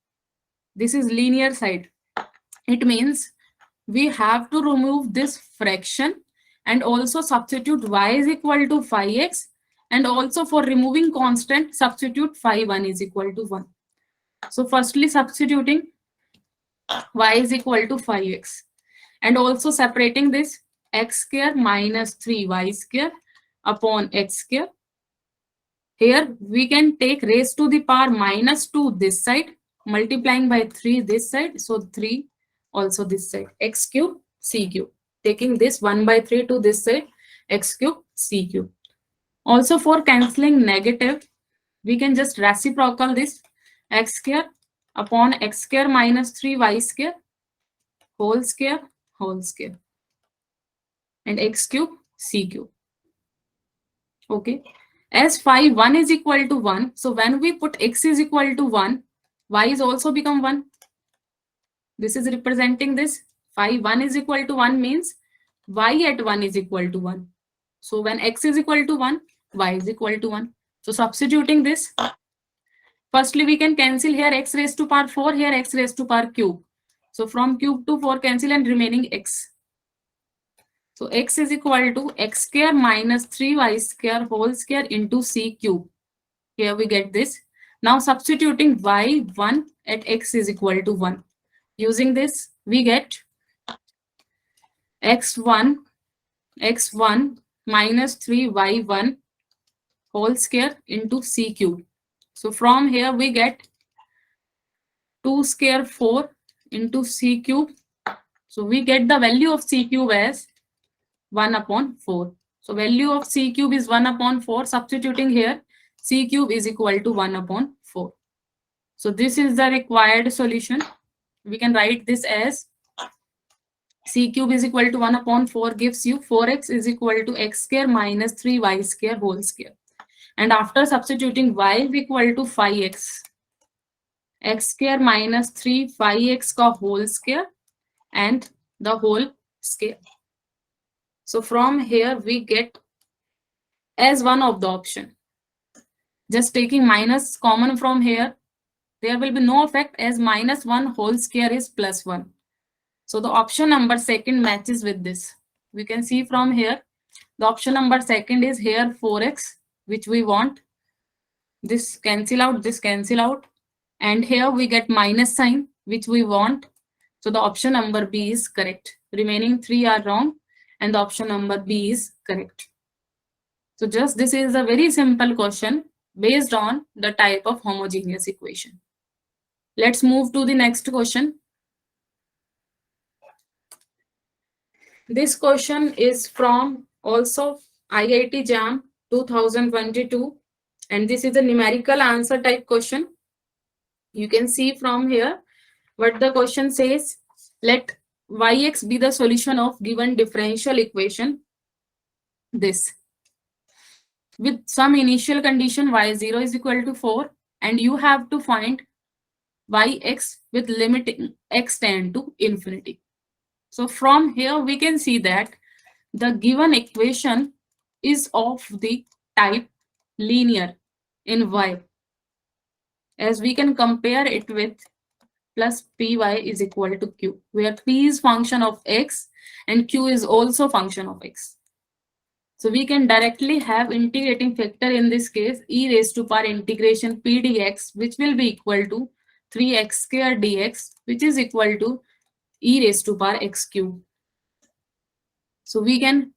B: This is linear side. It means we have to remove this fraction and also substitute y is equal to phi x. And also for removing constant, substitute phi 1 is equal to 1. So firstly substituting y is equal to phi x. And also separating this x square minus 3y square upon x square. Here we can take raised to the power minus 2 this side, multiplying by 3 this side. So 3 also this side, x cube c cube. Taking this 1 by 3 to this side, x cube c cube. Also for cancelling negative, we can just reciprocal this x square upon x square minus 3y square whole square and x cube c cube. Okay, as phi 1 is equal to 1, so when we put x is equal to 1, y is also become 1. This is representing this. Phi 1 is equal to 1 means y at 1 is equal to 1. So when x is equal to 1, y is equal to 1. So substituting this, firstly we can cancel here x raised to power 4, here x raised to power cube. So from cube to 4 cancel and remaining x. So x is equal to x square minus 3y square whole square into c cube. Here we get this. Now substituting y1 at x is equal to 1. Using this, we get x1 minus 3y1 whole square into c cube. So from here we get 2 square 4 into c cube. So we get the value of c cube as 1 upon 4. So value of c cube is 1 upon 4. Substituting here, c cube is equal to 1 upon 4. So this is the required solution. We can write this as c cube is equal to 1 upon 4 gives you 4x is equal to x square minus 3y square whole square. And after substituting y is equal to 5x, x square minus 3 5x का whole square and the whole square. So from here we get as one of the option. Just taking minus common from here, there will be no effect as minus 1 whole square is plus 1. So the option number second matches with this. We can see from here, the option number second is here 4x, which we want. This cancel out. And here we get minus sign, which we want. So the option number B is correct. Remaining 3 are wrong and the option number B is correct. So just this is a very simple question based on the type of homogeneous equation. Let's move to the next question. This question is from also IIT JAM 2022 and this is a numerical answer type question. You can see from here what the question says. Let yx be the solution of given differential equation. This. With some initial condition y0 is equal to 4 and you have to find yx with limit x tend to infinity. So from here we can see that the given equation is of the type linear in y, as we can compare it with plus py is equal to q, where p is function of x and q is also function of x. So we can directly have integrating factor in this case e raised to power integration p dx, which will be equal to 3x square dx, which is equal to e raised to power x cube. So we can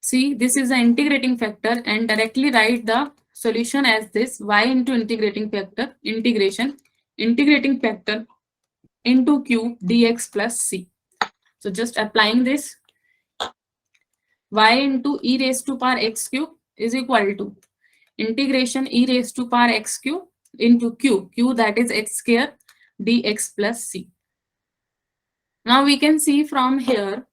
B: see this is an integrating factor and directly write the solution as this y into integrating factor integration integrating factor into q dx plus c. So just applying this, y into e raised to power x cube is equal to integration e raised to power x cube into q that is x square dx plus c. Now we can see from here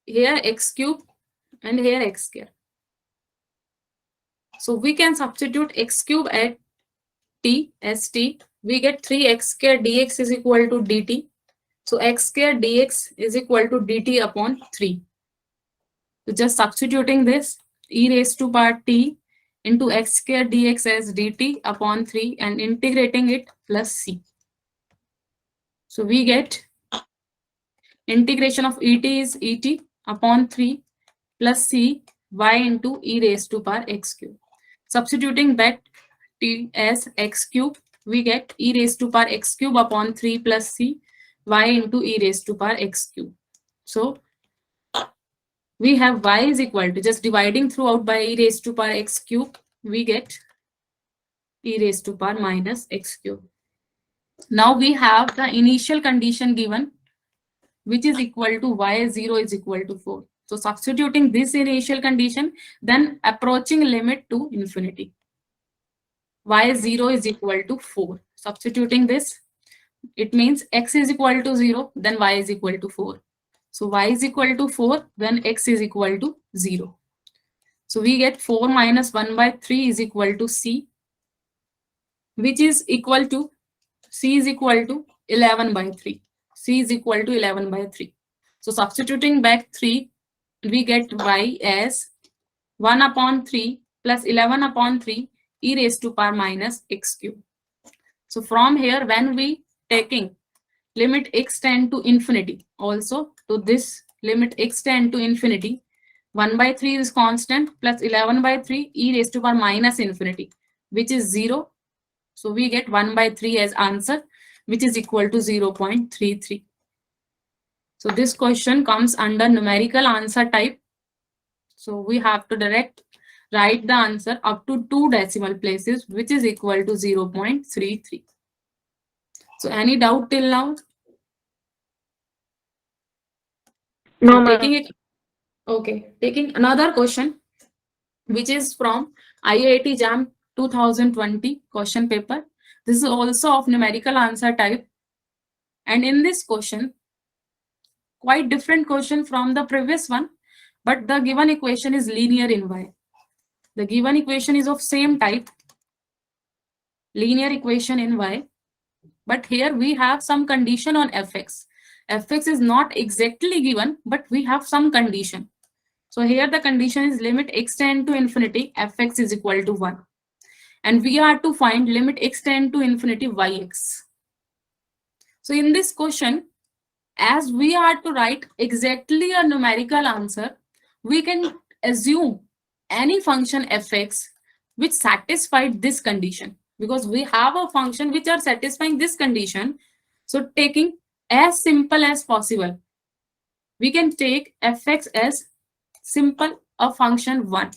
B: x cube and here x square. So we can substitute x cube at t as t. We get 3x square dx is equal to dt. So x square dx is equal to dt upon 3. So just substituting this e raised to power t into x square dx as dt upon 3 and integrating it plus c. So we get integration of et is et upon 3 plus c y into e raised to power x cube. Substituting that t as x cube, we get e raised to power x cube upon 3 plus c y into e raised to power x cube. So we have y is equal to, just dividing throughout by e raised to power x cube, we get e raised to power minus x cube. Now we have the initial condition given, which is equal to y0 is equal to 4. So substituting this initial condition, then approaching limit to infinity. y0 is equal to 4. Substituting this, it means x is equal to 0, then y is equal to 4. So y is equal to 4, then x is equal to 0. So we get 4 minus 1 by 3 is equal to c, which is equal to, c is equal to 11 by 3. C is equal to 11 by 3. So substituting back 3, we get y as 1 upon 3 plus 11 upon 3 e raised to power minus x cube. So from here, when we taking limit x tend to infinity, also to this limit x tend to infinity, 1 by 3 is constant plus 11 by 3 e raised to power minus infinity, which is 0. So we get 1 by 3 as answer, which is equal to 0.33. So this question comes under numerical answer type. So we have to direct write the answer up to 2 decimal places, which is equal to 0.33. So any doubt till now?
C: No,
B: So
C: ma'am.
B: taking it, okay, taking another question, which is from IIT JAM 2020 question paper. This is also of numerical answer type. And in this question, quite different question from the previous one, but the given equation is linear in Y. The given equation is of same type, linear equation in Y, but here we have some condition on fx. Fx is not exactly given, but we have some condition. So here the condition is limit x tend to infinity, fx is equal to 1. And we are to find limit x tend to infinity yx. So in this question, as we are to write exactly a numerical answer, we can assume any function fx which satisfied this condition, because we have a function which are satisfying this condition. So taking as simple as possible, we can take fx as simple a function 1,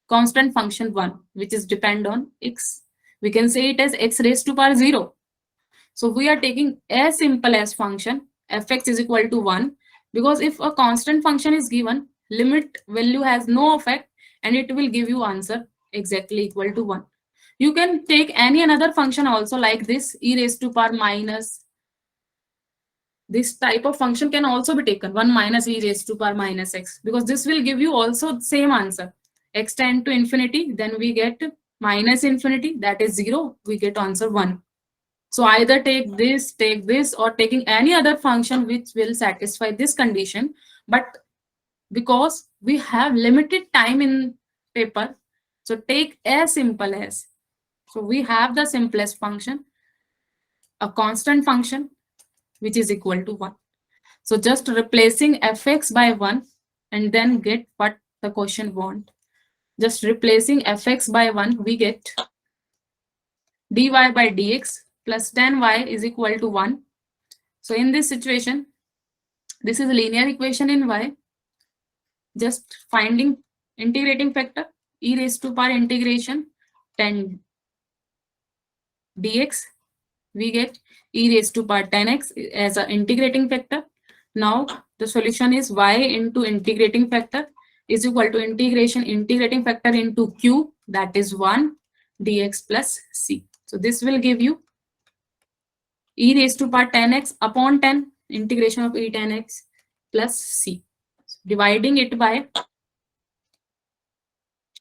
B: constant function 1, which is depend on x. We can say it as x raised to power 0. So we are taking as simple as function fx is equal to 1, because if a constant function is given, limit value has no effect and it will give you answer exactly equal to 1. You can take any another function also like this, e raised to power minus. This type of function can also be taken 1 minus e raised to power minus x, because this will give you also same answer. X tend to infinity, then we get minus infinity, that is 0, we get answer 1. So either take this, or taking any other function which will satisfy this condition. But because we have limited time in paper, so take as simple as. So we have the simplest function, a constant function which is equal to 1. So just replacing fx by 1 and then get what the question want. Just replacing fx by 1, we get dy by dx plus 10y is equal to 1. So in this situation, this is a linear equation in y. Just finding integrating factor, e raised to power integration 10 dx, we get e raised to power 10x as an integrating factor. Now the solution is y into integrating factor is equal to integrating factor into q, that is 1 dx plus c. So this will give you e raised to power 10x upon 10 integration of e 10x plus c. Dividing it by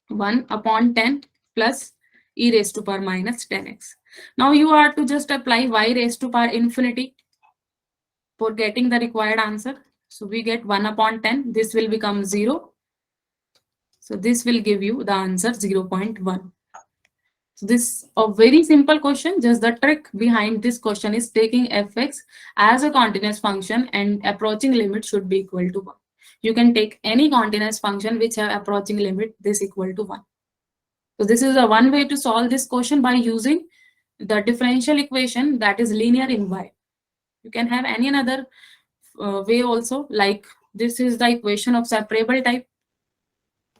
B: 1 upon 10 plus e raised to power minus 10x. Now you are to just apply y raised to power infinity for getting the required answer. So we get 1 upon 10. This will become 0. So this will give you the answer 0.1. So this is a very simple question. Just the trick behind this question is taking fx as a continuous function and approaching limit should be equal to 1. You can take any continuous function which have approaching limit this equal to 1. So this is a one way to solve this question by using the differential equation that is linear in y. You can have any another way also, like this is the equation of separable type.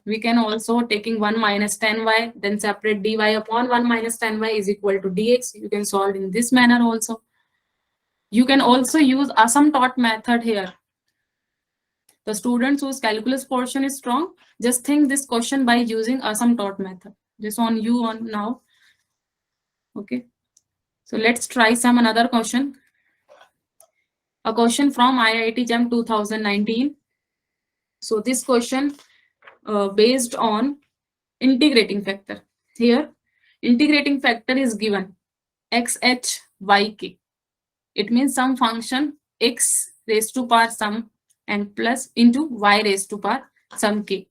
B: We can also taking 1 minus 10y, then separate dy upon 1 minus 10y is equal to dx. You can solve in this manner also. You can also use asymptote method here. The students whose calculus portion is strong, just think this question by using asymptote method. This on you on now. Okay. So let's try some another question. A question from IIT JAM 2019. So this question based on integrating factor. Here, integrating factor is given 𝐻𝐻𝐻𝑌𝑘. It means some function x raised to power some and plus into y raised to power some k.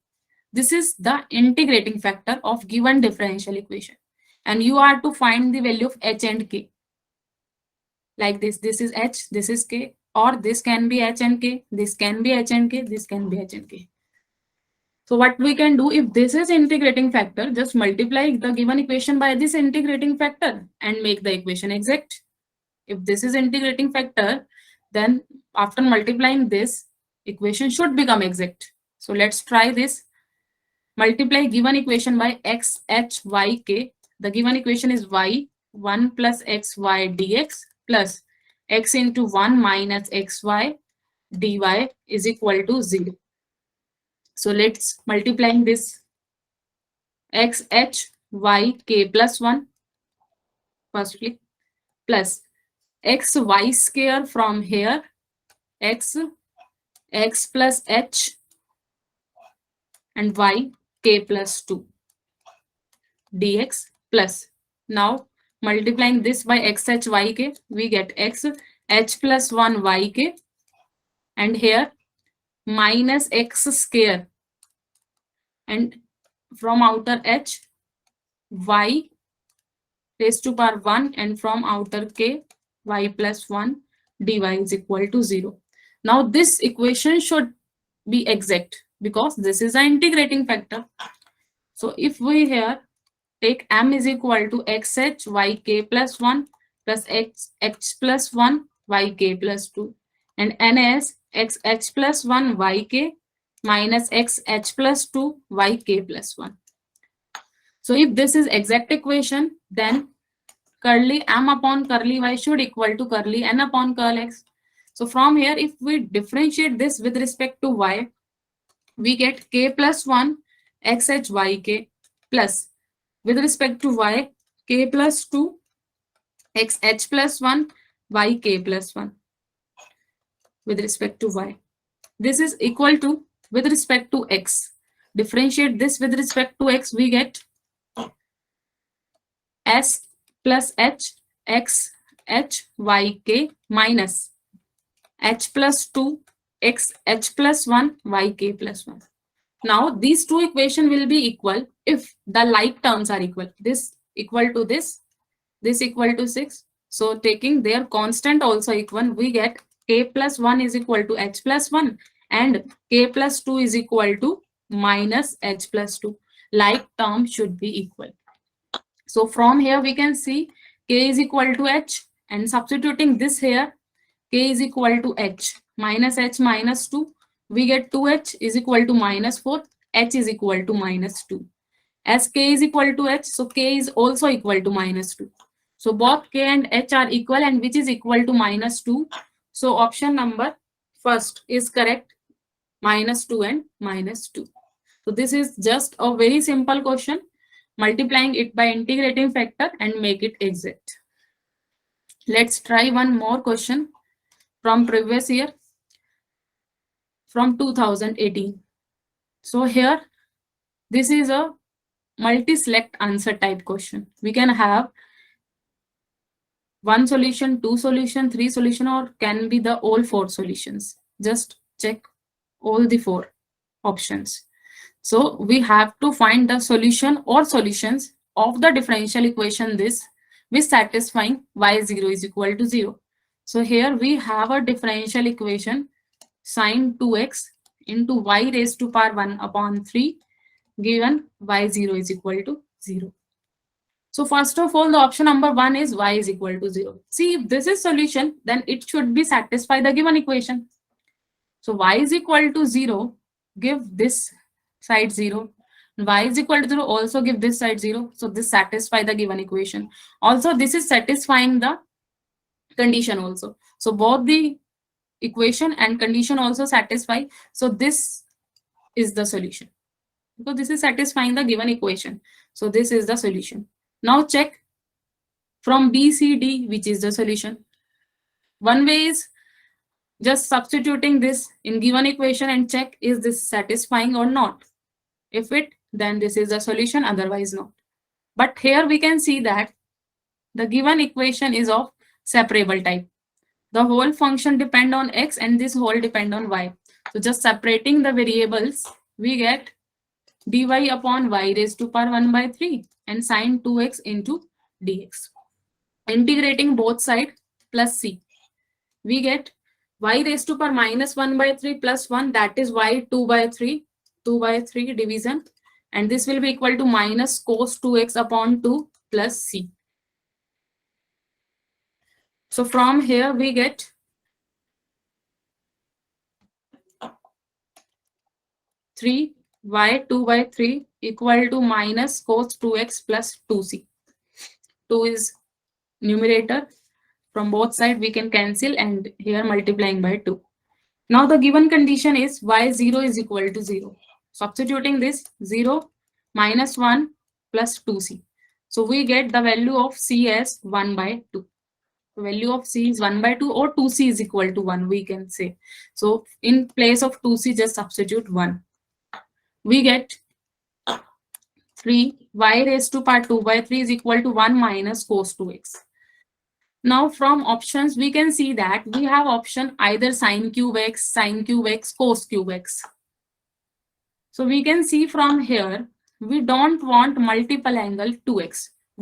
B: This is the integrating factor of given differential equation. And you are to find the value of h and k. Like this. This is h, this is k, or this can be h and k, this can be h and k, this can be h and k. So what we can do, if this is integrating factor, just multiply the given equation by this integrating factor and make the equation exact. If this is integrating factor, then after multiplying this, equation should become exact. So let's try this. Multiply given equation by 𝐻𝐻𝑌𝑘. The given equation is y 1 plus xy dx plus x into 1 minus xy dy is equal to 0. So let's multiplying this 𝐻𝐻 𝐻𝑦𝑘 plus 1 firstly plus xy square from here x plus h and y k plus 2 dx plus, now multiplying this by x h y k, we get x h plus 1 y k, and here minus x square, and from outer h y raised to power 1, and from outer k y plus 1 dy is equal to 0. Now this equation should be exact because this is an integrating factor. So if we here take m is equal to xh yk plus 1 plus x plus 1 yk plus 2, and n is xh plus 1 yk minus xh plus 2 yk plus 1. So if this is exact equation, then curly m upon curly y should equal to curly n upon curl x. So from here, if we differentiate this with respect to y, we get k plus 1 xh yk plus, with respect to y, k plus 2 xh plus 1 yk plus 1 with respect to y. This is equal to, with respect to x, differentiate this with respect to x, we get s plus h x h y k minus h plus 2 x h plus 1 y k plus 1. Now these two equations will be equal if the like terms are equal. This equal to this equal to 6. So taking their constant also equal, we get k plus 1 is equal to h plus 1 and k plus 2 is equal to minus h plus 2. Like term should be equal. So from here we can see k is equal to h, and substituting this here, k is equal to h minus 2, we get 2h is equal to minus 4, h is equal to minus 2. As k is equal to h, so k is also equal to minus 2. So both k and h are equal, and which is equal to minus 2. So option number first is correct, minus 2 and minus 2. So this is just a very simple question, multiplying it by integrating factor and make it exact. Let's try one more question from previous year, from 2018. So here, this is a multi-select answer type question. We can have one solution, two solution, three solution, or can be the all four solutions. Just check all the four options. So we have to find the solution or solutions of the differential equation this with satisfying y0 is equal to 0. So here we have a differential equation sine 2x into y raised to power 1 upon 3 given y0 is equal to 0. So first of all, the option number 1 is y is equal to 0. See, if this is solution, then it should be satisfy the given equation. So y is equal to 0, give this side 0. Y is equal to 0, also give this side 0. So this satisfy the given equation. Also, this is satisfying the condition also. So both the equation and condition also satisfy. So this is the solution, because this is satisfying the given equation. So this is the solution. Now check from B, C, D, which is the solution. One way is just substituting this in given equation and check is this satisfying or not. If it, then this is the solution, otherwise not. But here we can see that the given equation is of separable type. The whole function depend on x and this whole depend on y. So just separating the variables, we get dy upon y raised to power 1 by 3 and sine 2x into dx. Integrating both sides plus c, we get y raised to power minus 1 by 3 plus 1, that is y 2 by 3 division, and this will be equal to minus cos 2x upon 2 plus c. So from here we get y 2 by 3 equal to minus cos 2x plus 2c. 2 is numerator. From both sides we can cancel, and here multiplying by 2. Now the given condition is y0 is equal to 0. Substituting this 0 minus 1 plus 2c. So we get the value of C as 1/2. The value of C is 1/2 or 2C is equal to 1, we can say. So in place of 2C, just substitute 1. We get 3 y raised to power 2/3 is equal to 1 minus cos 2x. Now from options, we can see that we have option either sin cube x, cos cube x. So we can see from here, we don't want multiple angle 2x.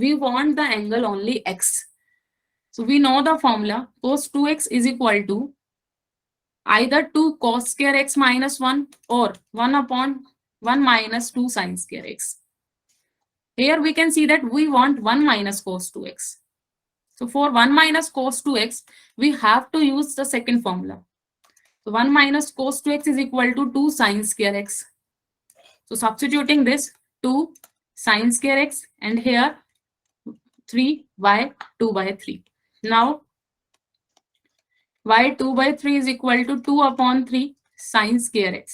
B: We want the angle only x. So we know the formula, cos 2x is equal to either 2 cos square x minus 1 or 1/1 minus 2 sin square x. Here we can see that we want 1 minus cos 2x. So for 1 minus cos 2x, we have to use the second formula. So 1 minus cos 2x is equal to 2 sin square x. So substituting this, 2 sin square x, and here 3y 2/3. Now y 2/3 is equal to 2/3 sin square x.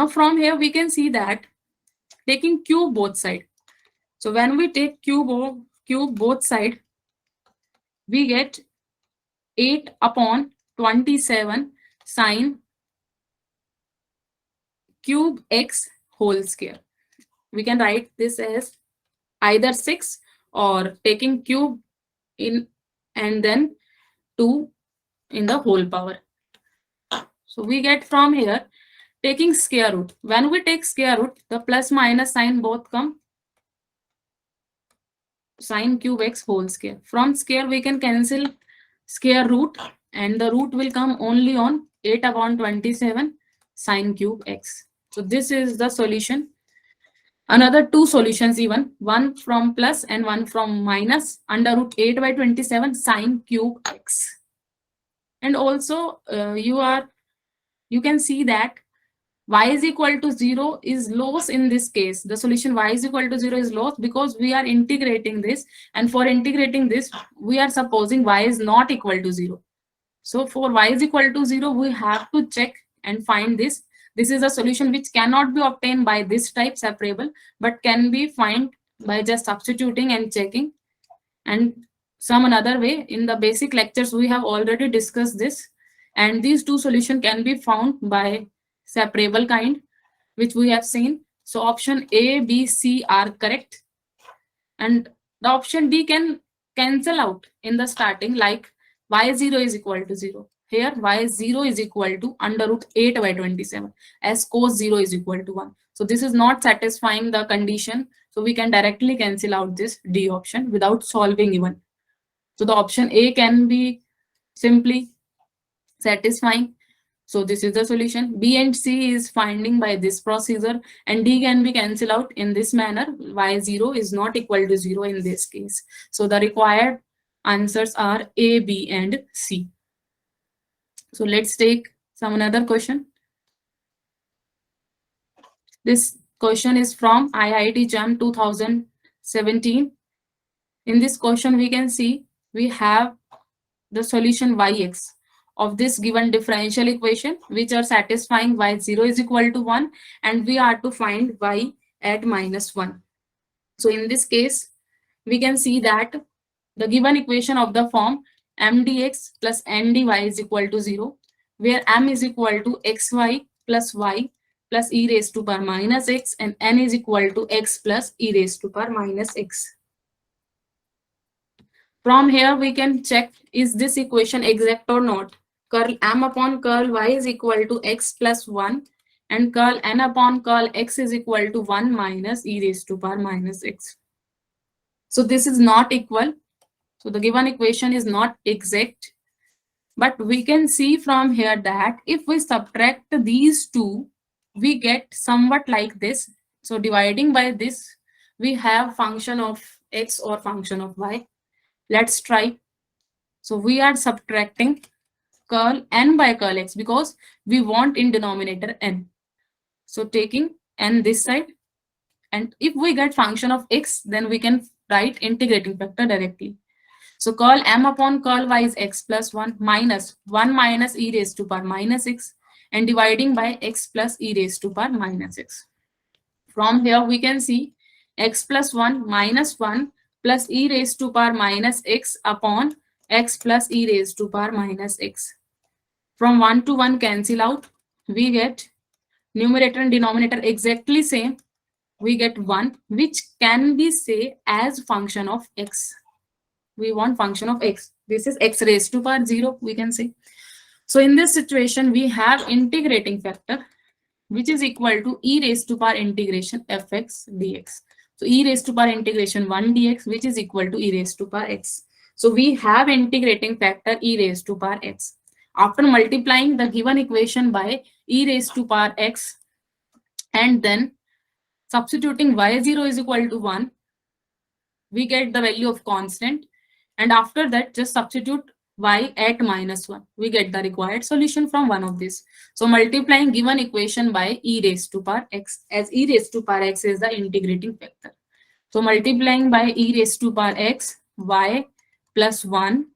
B: Now from here we can see that taking cube both side. So when we take cube both side, we get 8/27 sin cube x whole square. We can write this as either 6 or taking cube in and then 2 in the whole power. So we get from here taking square root. When we take square root, the plus minus sign both come sin cube x whole square. From square we can cancel square root and the root will come only on 8/27 sin cube x. So this is the solution. Another two solutions even, one from plus and one from minus, under root 8/27 sin cube x. And also you can see that y is equal to 0 is lost in this case. The solution y is equal to 0 is lost because we are integrating this, and for integrating this we are supposing y is not equal to 0. So for y is equal to 0 we have to check and find this. This is a solution which cannot be obtained by this type separable, but can be found by just substituting and checking. And some another way, in the basic lectures we have already discussed this, and these two solutions can be found by separable kind, which we have seen. So option A, B, C are correct, and the option D can cancel out in the starting, like y0 is equal to 0. Here y0 is equal to under root 8/27 as cos 0 is equal to 1. So this is not satisfying the condition. So we can directly cancel out this D option without solving even. So the option A can be simply satisfying. So this is the solution. B and C is finding by this procedure, and D can be cancelled out in this manner. Y0 is not equal to 0 in this case. So the required answers are A, B, and C. So let's take some another question. This question is from IIT JAM 2017. In this question, we can see we have the solution yx of this given differential equation, which are satisfying y0 is equal to 1, and we are to find y at -1. So in this case, we can see that the given equation of the form m dx plus n dy is equal to 0, where m is equal to xy plus y plus e raised to power minus x, and n is equal to x plus e raised to power minus x. From here, we can check, is this equation exact or not? Curl m upon curl y is equal to x plus 1, and curl n upon curl x is equal to 1 minus e raised to power minus x. So this is not equal. So the given equation is not exact. But we can see from here that if we subtract these two, we get somewhat like this. So dividing by this, we have function of x or function of y. Let's try. So we are subtracting curl n by curl x because we want in denominator n. So taking n this side, and if we get function of x, then we can write integrating factor directly. So curl m upon curl y is x plus 1 minus 1 minus e raised to power minus x, and dividing by x plus e raised to power minus x. From here we can see x plus 1 minus 1 plus e raised to power minus x upon x plus e raised to power minus x. From 1 to 1 cancel out. We get numerator and denominator exactly same. We get 1, which can be say as function of x. We want function of x. This is x raised to power 0, we can say. So in this situation, we have integrating factor, which is equal to e raised to power integration fx dx. So e raised to power integration 1 dx, which is equal to e raised to power x. So we have integrating factor e raised to power x. After multiplying the given equation by e raised to power x and then substituting y0 is equal to 1, we get the value of constant. And after that, just substitute y at minus 1. We get the required solution from one of these. So multiplying given equation by e raised to power x, as e raised to power x is the integrating factor. So multiplying by e raised to power x, y plus 1.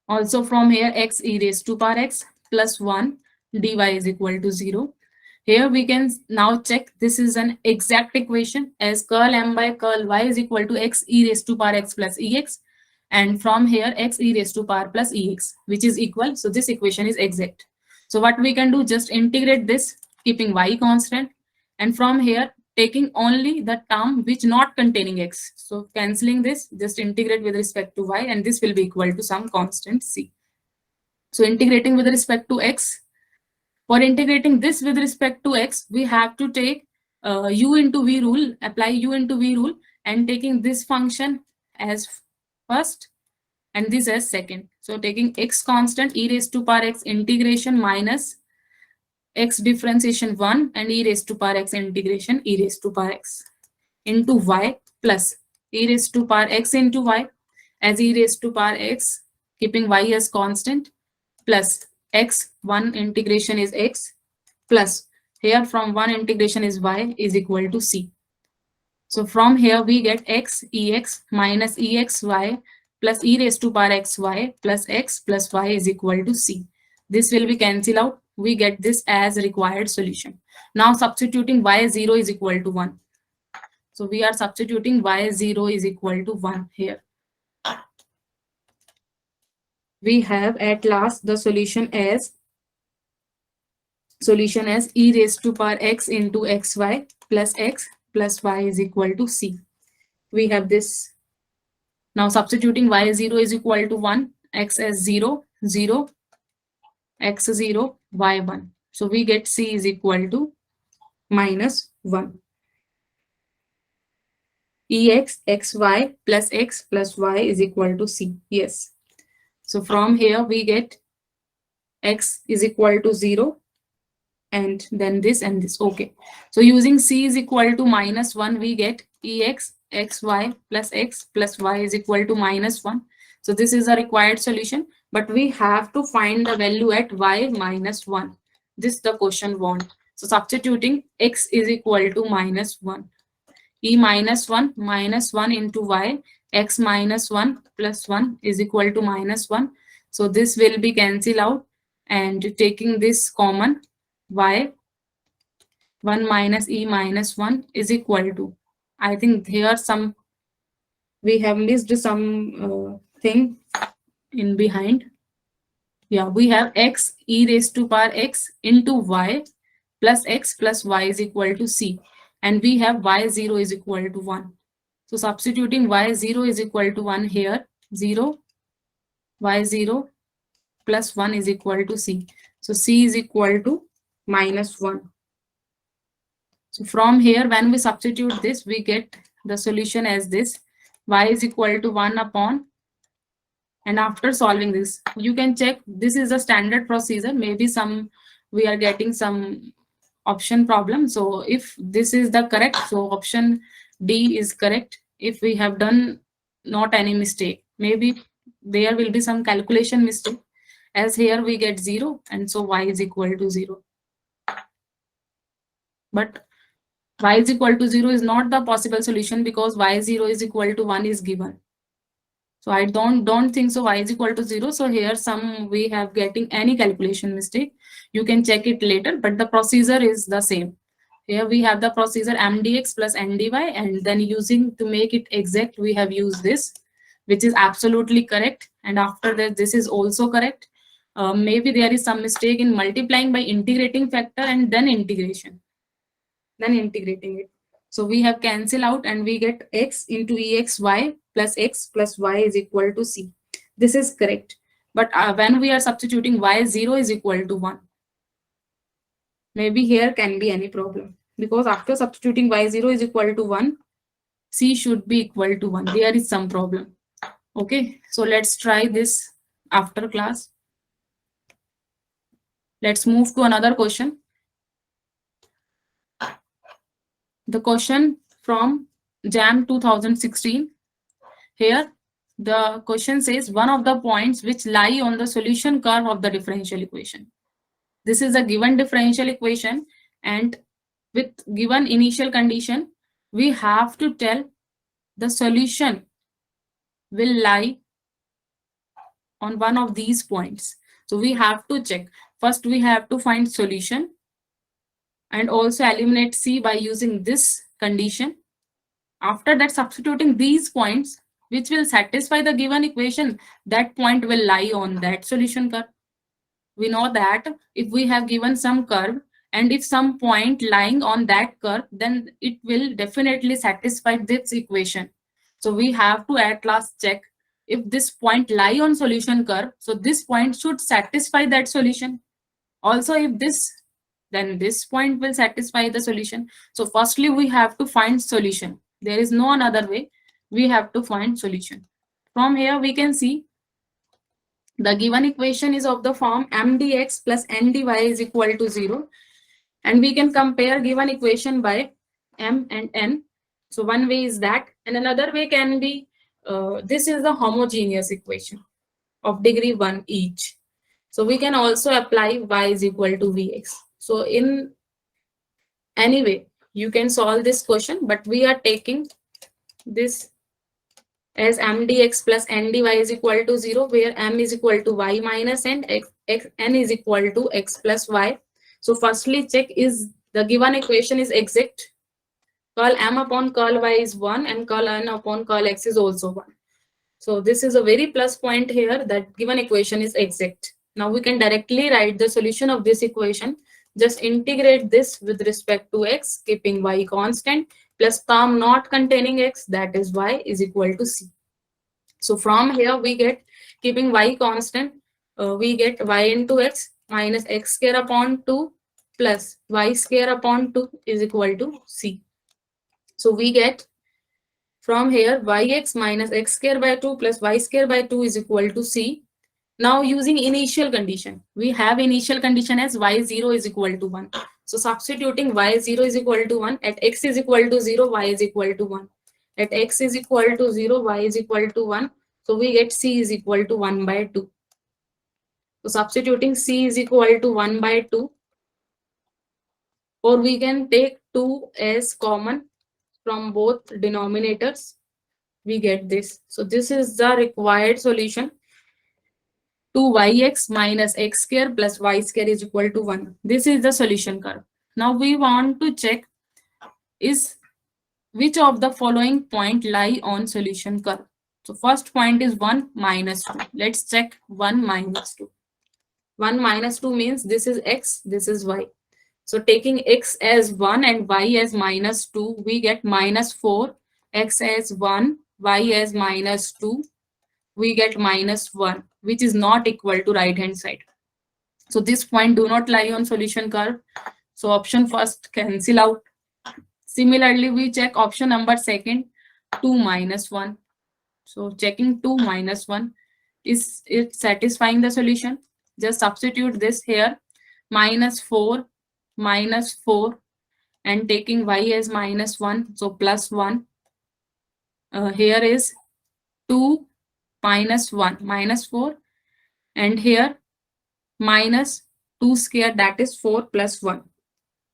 B: Also from here, x e raised to power x plus 1 dy is equal to 0. Here we can now check this is an exact equation, as curl m by curl y is equal to x e raised to power x plus ex. And from here, x e raised to power plus ex, which is equal. So this equation is exact. So what we can do, just integrate this, keeping y constant. And from here, taking only the term which not containing x. So cancelling this, just integrate with respect to y, and this will be equal to some constant c. So integrating with respect to x. For integrating this with respect to x, we have to take u into v rule, apply u into v rule, and taking this function as first and this as second. So taking x constant e raised to power x integration minus x differentiation 1 and e raised to power x integration e raised to power x into y plus e raised to power x into y as e raised to power x, keeping y as constant, plus x, 1 integration is x, plus here from 1 integration is y is equal to c. So from here we get x ex minus exy plus e raised to power xy plus x plus y is equal to c. This will be cancelled out. We get this as required solution. Now substituting y0 is equal to 1. So we are substituting y0 is equal to 1 here. We have at last the solution as e raised to power x into xy plus x plus y is equal to c. We have this. Now substituting y0 is equal to 1, x as 0, 0, x 0, y 1. So we get c is equal to minus 1. Ex, xy plus x plus y is equal to c. Yes. So from here we get x is equal to 0 and then this and this. Okay. So using c is equal to minus 1, we get ex, xy plus x plus y is equal to minus 1. So this is a required solution, but we have to find the value at y minus 1. This the question want. So substituting x is equal to minus 1. E minus 1 into y, x minus 1 plus 1 is equal to minus 1. So this will be cancelled out, and taking this common, y 1 minus e minus 1 is equal to, I think here some we have missed some thing in behind. Yeah, we have x e raised to power x into y plus x plus y is equal to c, and we have y0 is equal to 1. So substituting y0 is equal to 1 here, 0, y0 plus 1 is equal to c. So c is equal to minus 1. So from here, when we substitute this, we get the solution as this, y is equal to 1 upon, and after solving this, you can check this is a standard procedure. Maybe we are getting some option problem. So if this is the correct, so option D is correct. If we have done not any mistake, maybe there will be some calculation mistake, as here we get 0, and so y is equal to 0. But y is equal to 0 is not the possible solution, because y0 is equal to 1 is given. So I don't think so y is equal to 0. So here we have getting any calculation mistake. You can check it later, but the procedure is the same. Here we have the procedure mdx plus ndy, and then using to make it exact, we have used this, which is absolutely correct. And after that, this is also correct. Maybe there is some mistake in multiplying by integrating factor and then integration, then integrating it. So we have cancel out and we get x into exy plus y is equal to c. This is correct. But when we are substituting y0 is equal to 1, maybe here can be any problem, because after substituting y0 is equal to 1, c should be equal to 1. There is some problem. Okay, so let's try this after class. Let's move to another question. The question from JAM 2016. Here, the question says one of the points which lie on the solution curve of the differential equation. This is a given differential equation, and with given initial condition, we have to tell the solution will lie on one of these points. So we have to check. First, we have to find solution and also eliminate C by using this condition. After that, substituting these points which will satisfy the given equation, that point will lie on that solution curve. We know that if we have given some curve and if some point lying on that curve, then it will definitely satisfy this equation. So we have to at last check if this point lie on solution curve, so this point should satisfy that solution. Also, if this, then this point will satisfy the solution. So firstly, we have to find solution. There is no another way. We have to find solution. From here, we can see the given equation is of the form mdx plus ndy is equal to 0. And we can compare given equation by m and n. So one way is that, and another way can be, this is the homogeneous equation of degree 1 each. So we can also apply y is equal to vx. So in any way, you can solve this question, but we are taking this as mdx plus ndy is equal to 0, where m is equal to y minus n, n is equal to x plus y. So firstly, check is the given equation is exact. Curl m upon curl y is 1 and curl n upon curl x is also 1. So this is a very plus point here, that given equation is exact. Now we can directly write the solution of this equation. Just integrate this with respect to x, keeping y constant, plus term not containing x, that is y is equal to c. So from here we get, keeping y constant, we get y into x minus x square upon 2 plus y square upon 2 is equal to c. So we get from here yx minus x square by 2 plus y square by 2 is equal to c. Now using initial condition, we have initial condition as y0 is equal to 1. So substituting y0 is equal to 1, at x is equal to 0, y is equal to 1. At x is equal to 0, y is equal to 1. So we get c is equal to 1 by 2. So substituting c is equal to 1 by 2. Or we can take 2 as common from both denominators. We get this. So this is the required solution. 2yx minus x square plus y square is equal to 1. This is the solution curve. Now we want to check is which of the following point lie on solution curve. So first point is 1 minus 2. Let's check 1 minus 2. 1 minus 2 means this is x, this is y. So taking x as 1 and y as minus 2, we get minus 4, x as 1, y as minus 2, we get minus 1, which is not equal to right hand side. So this point do not lie on solution curve. So option first cancel out. Similarly, we check option number second, 2 minus 1. So checking 2 minus 1, is it satisfying the solution? Just substitute this here, minus 4, and taking y as minus 1, so plus 1. Here is 2 minus 1, minus 4, and here minus 2 square, that is 4 plus 1.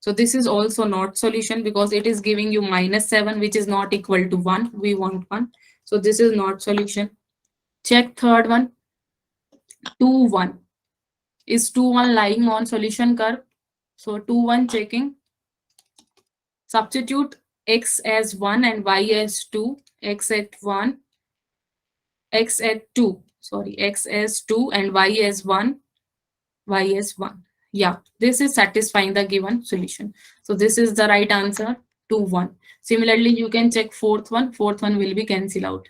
B: So this is also not solution because it is giving you minus 7, which is not equal to 1. We want 1. So this is not solution. Check third one, 2, 1. Is 2, 1 lying on solution curve? So 2, 1 checking. Substitute x as 1 and y as 2, x at 1, x at 2, sorry, x as 2 and y as 1, y as 1. Yeah, this is satisfying the given solution. So this is the right answer to 1. Similarly, you can check fourth one will be cancelled out.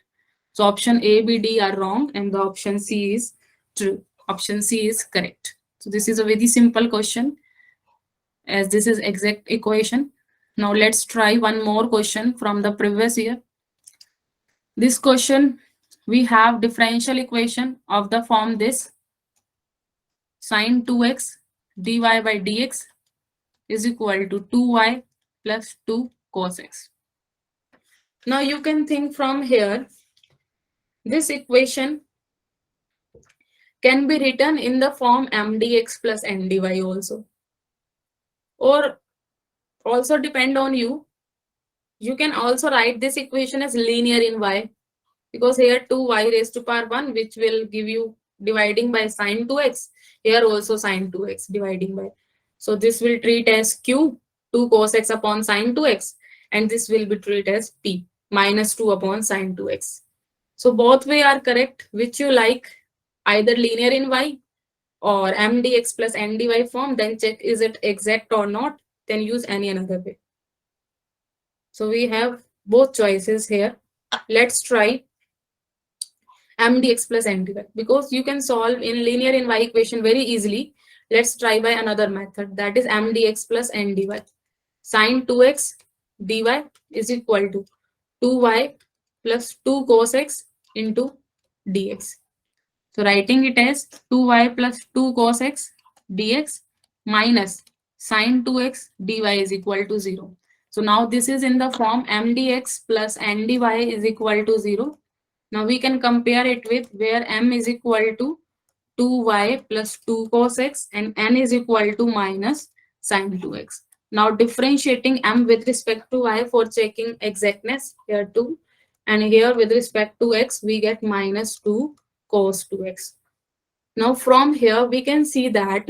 B: So option A, B, D are wrong and the option C is true. Option C is correct. So this is a very simple question as this is exact equation. Now let's try one more question from the previous year. This question, we have differential equation of the form this: sin 2x dy by dx is equal to 2y plus 2 cos x. Now you can think from here, this equation can be written in the form m dx plus n dy also, or also depend on you. You can also write this equation as linear in y, because here 2y raised to power 1, which will give you dividing by sin 2x. Here also sin 2x dividing by. So this will treat as q, 2 cos x upon sin 2x, and this will be treated as p, minus 2 upon sin 2x. So both way are correct, which you like, either linear in y or m dx plus n dy form, then check is it exact or not, then use any another way. So we have both choices here. Let's try m dx plus n dy, because you can solve in linear in y equation very easily. Let's try by another method, that is m dx plus n dy. Sin 2x dy is equal to 2y plus 2 cos x into dx. So writing it as 2y plus 2 cos x dx minus sin 2x dy is equal to 0. So now this is in the form m dx plus n dy is equal to 0. Now we can compare it with where m is equal to 2y plus 2 cos x and n is equal to minus sin 2x. Now differentiating m with respect to y for checking exactness, here 2, and here with respect to x we get minus 2 cos 2x. Now from here we can see that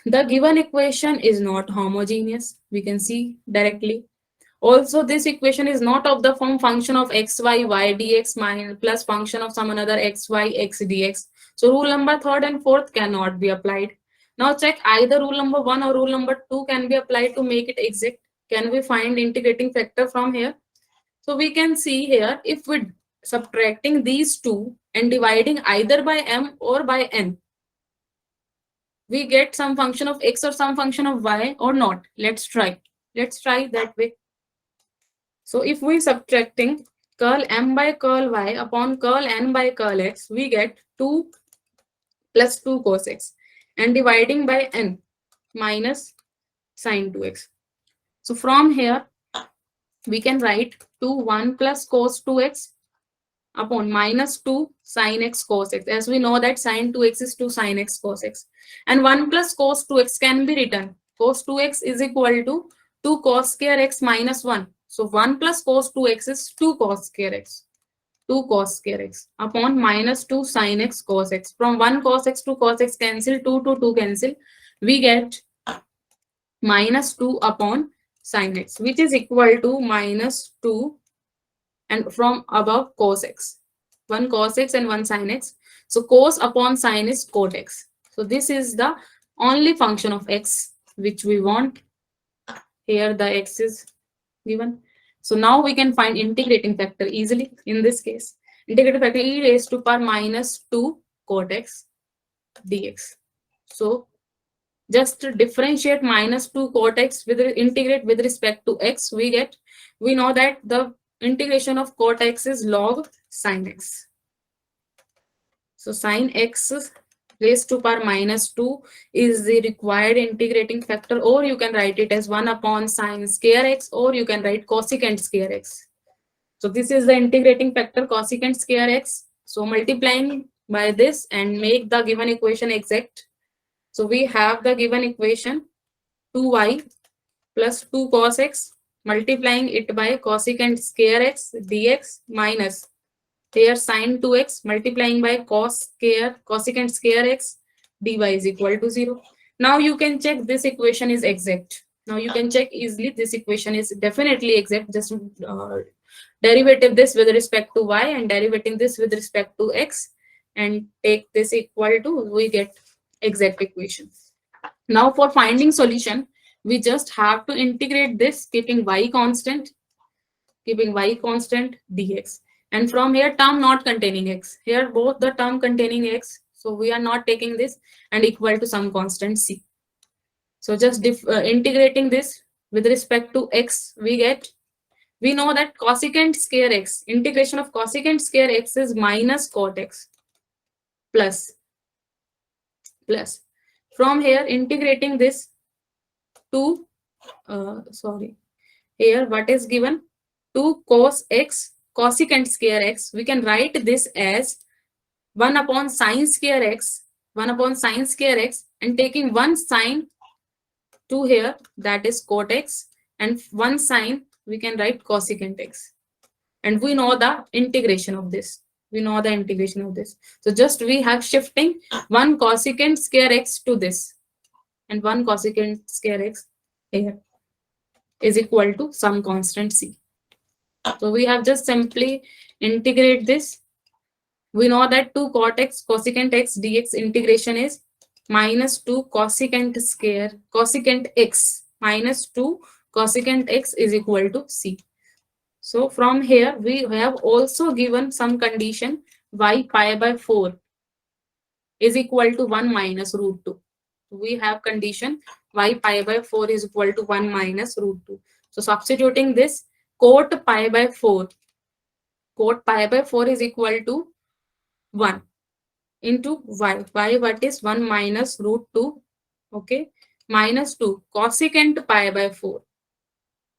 B: the given equation is not homogeneous. We can see directly. Also, this equation is not of the form function of xy y dx minus plus function of some another xy x dx. So rule number 3rd and 4th cannot be applied. Now check either rule number 1 or rule number 2 can be applied to make it exact. Can we find integrating factor from here? So we can see here, if we subtracting these two and dividing either by m or by n, we get some function of x or some function of y or not. Let's try that way. So if we subtracting curl m by curl y upon curl n by curl x, we get 2 plus 2 cos x, and dividing by n minus sin 2x. So from here we can write 2 1 plus cos 2x upon minus 2 sin x cos x, as we know that sin 2x is 2 sin x cos x, and 1 plus cos 2x can be written. Cos 2x is equal to 2 cos square x minus 1. So 1 plus cos 2x is 2 cos square x. 2 cos square x upon minus 2 sin x cos x. From 1 cos x to cos x cancel, 2 to 2 cancel. We get minus 2 upon sin x, which is equal to minus 2, and from above cos x. 1 cos x and 1 sin x. So cos upon sin is cot x. So this is the only function of x which we want. Here the x is given. So now we can find integrating factor easily in this case. Integrating factor e raised to power minus 2 cot x dx. So just to differentiate minus 2 cot x with integrate with respect to x, we know that the integration of cot x is log sin x. So sin x raised to power minus 2 is the required integrating factor, or you can write it as 1 upon sin square x, or you can write cosecant square x. So this is the integrating factor, cosecant square x. So multiplying by this and make the given equation exact. So we have the given equation 2y plus 2 cos x, multiplying it by cosecant square x dx minus here sin 2x multiplying by cosecant square x dy is equal to 0. Now you can check this equation is exact. Now you can check easily, this equation is definitely exact. Just derivative this with respect to y and derivating this with respect to x, and take this equal to, we get exact equation. Now for finding solution, we just have to integrate this, keeping y constant dx. And from here, term not containing x. Here both the term containing x, so we are not taking this, and equal to some constant c. So just integrating this with respect to x, we know that cosecant square x, integration of cosecant square x is minus cot x plus. From here, integrating this to, here what is given? 2 cos x, cosecant square x, we can write this as 1 upon sine square x, and taking one sine to here, that is cot x, and one sine we can write cosecant x. And we know the integration of this. So just we have shifting one cosecant square x to this, and one cosecant square x here is equal to some constant c. So we have just simply integrate this. We know that 2 cot x cosecant x dx integration is minus 2 cosecant x minus 2 cosecant x is equal to c. So from here, we have also given some condition y pi by 4 is equal to 1 minus root 2. We have condition y pi by 4 is equal to 1 minus root 2. So substituting this, cot pi by 4 is equal to 1 into y. What is 1 minus root 2? Okay, minus 2 cosecant pi by 4.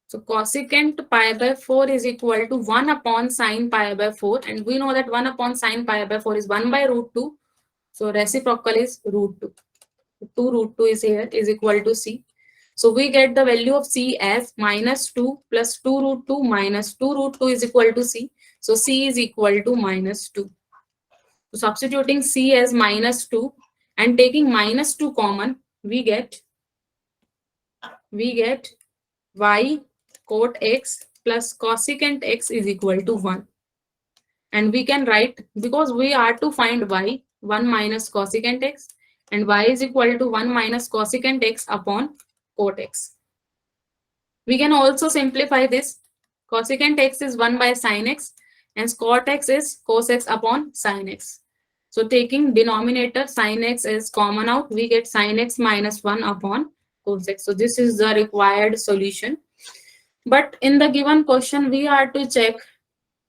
B: So cosecant pi by 4 is equal to 1 upon sine pi by 4, and we know that 1 upon sine pi by 4 is 1 by root 2. So reciprocal is root 2. 2 root 2 is here, is equal to c. So we get the value of c as minus 2 plus 2 root 2 minus 2 root 2 is equal to c. So c is equal to minus 2. So substituting c as minus 2 and taking minus 2 common, we get y cot x plus cosecant x is equal to 1. And we can write, because we are to find y, 1 minus cosecant x, and y is equal to 1 minus cosecant x upon cot x. We can also simplify this. Cosecant x is 1 by sin x, and cot x is cos x upon sin x. So taking denominator sin x is common out, we get sin x minus 1 upon cos x. So this is the required solution. But in the given question, we are to check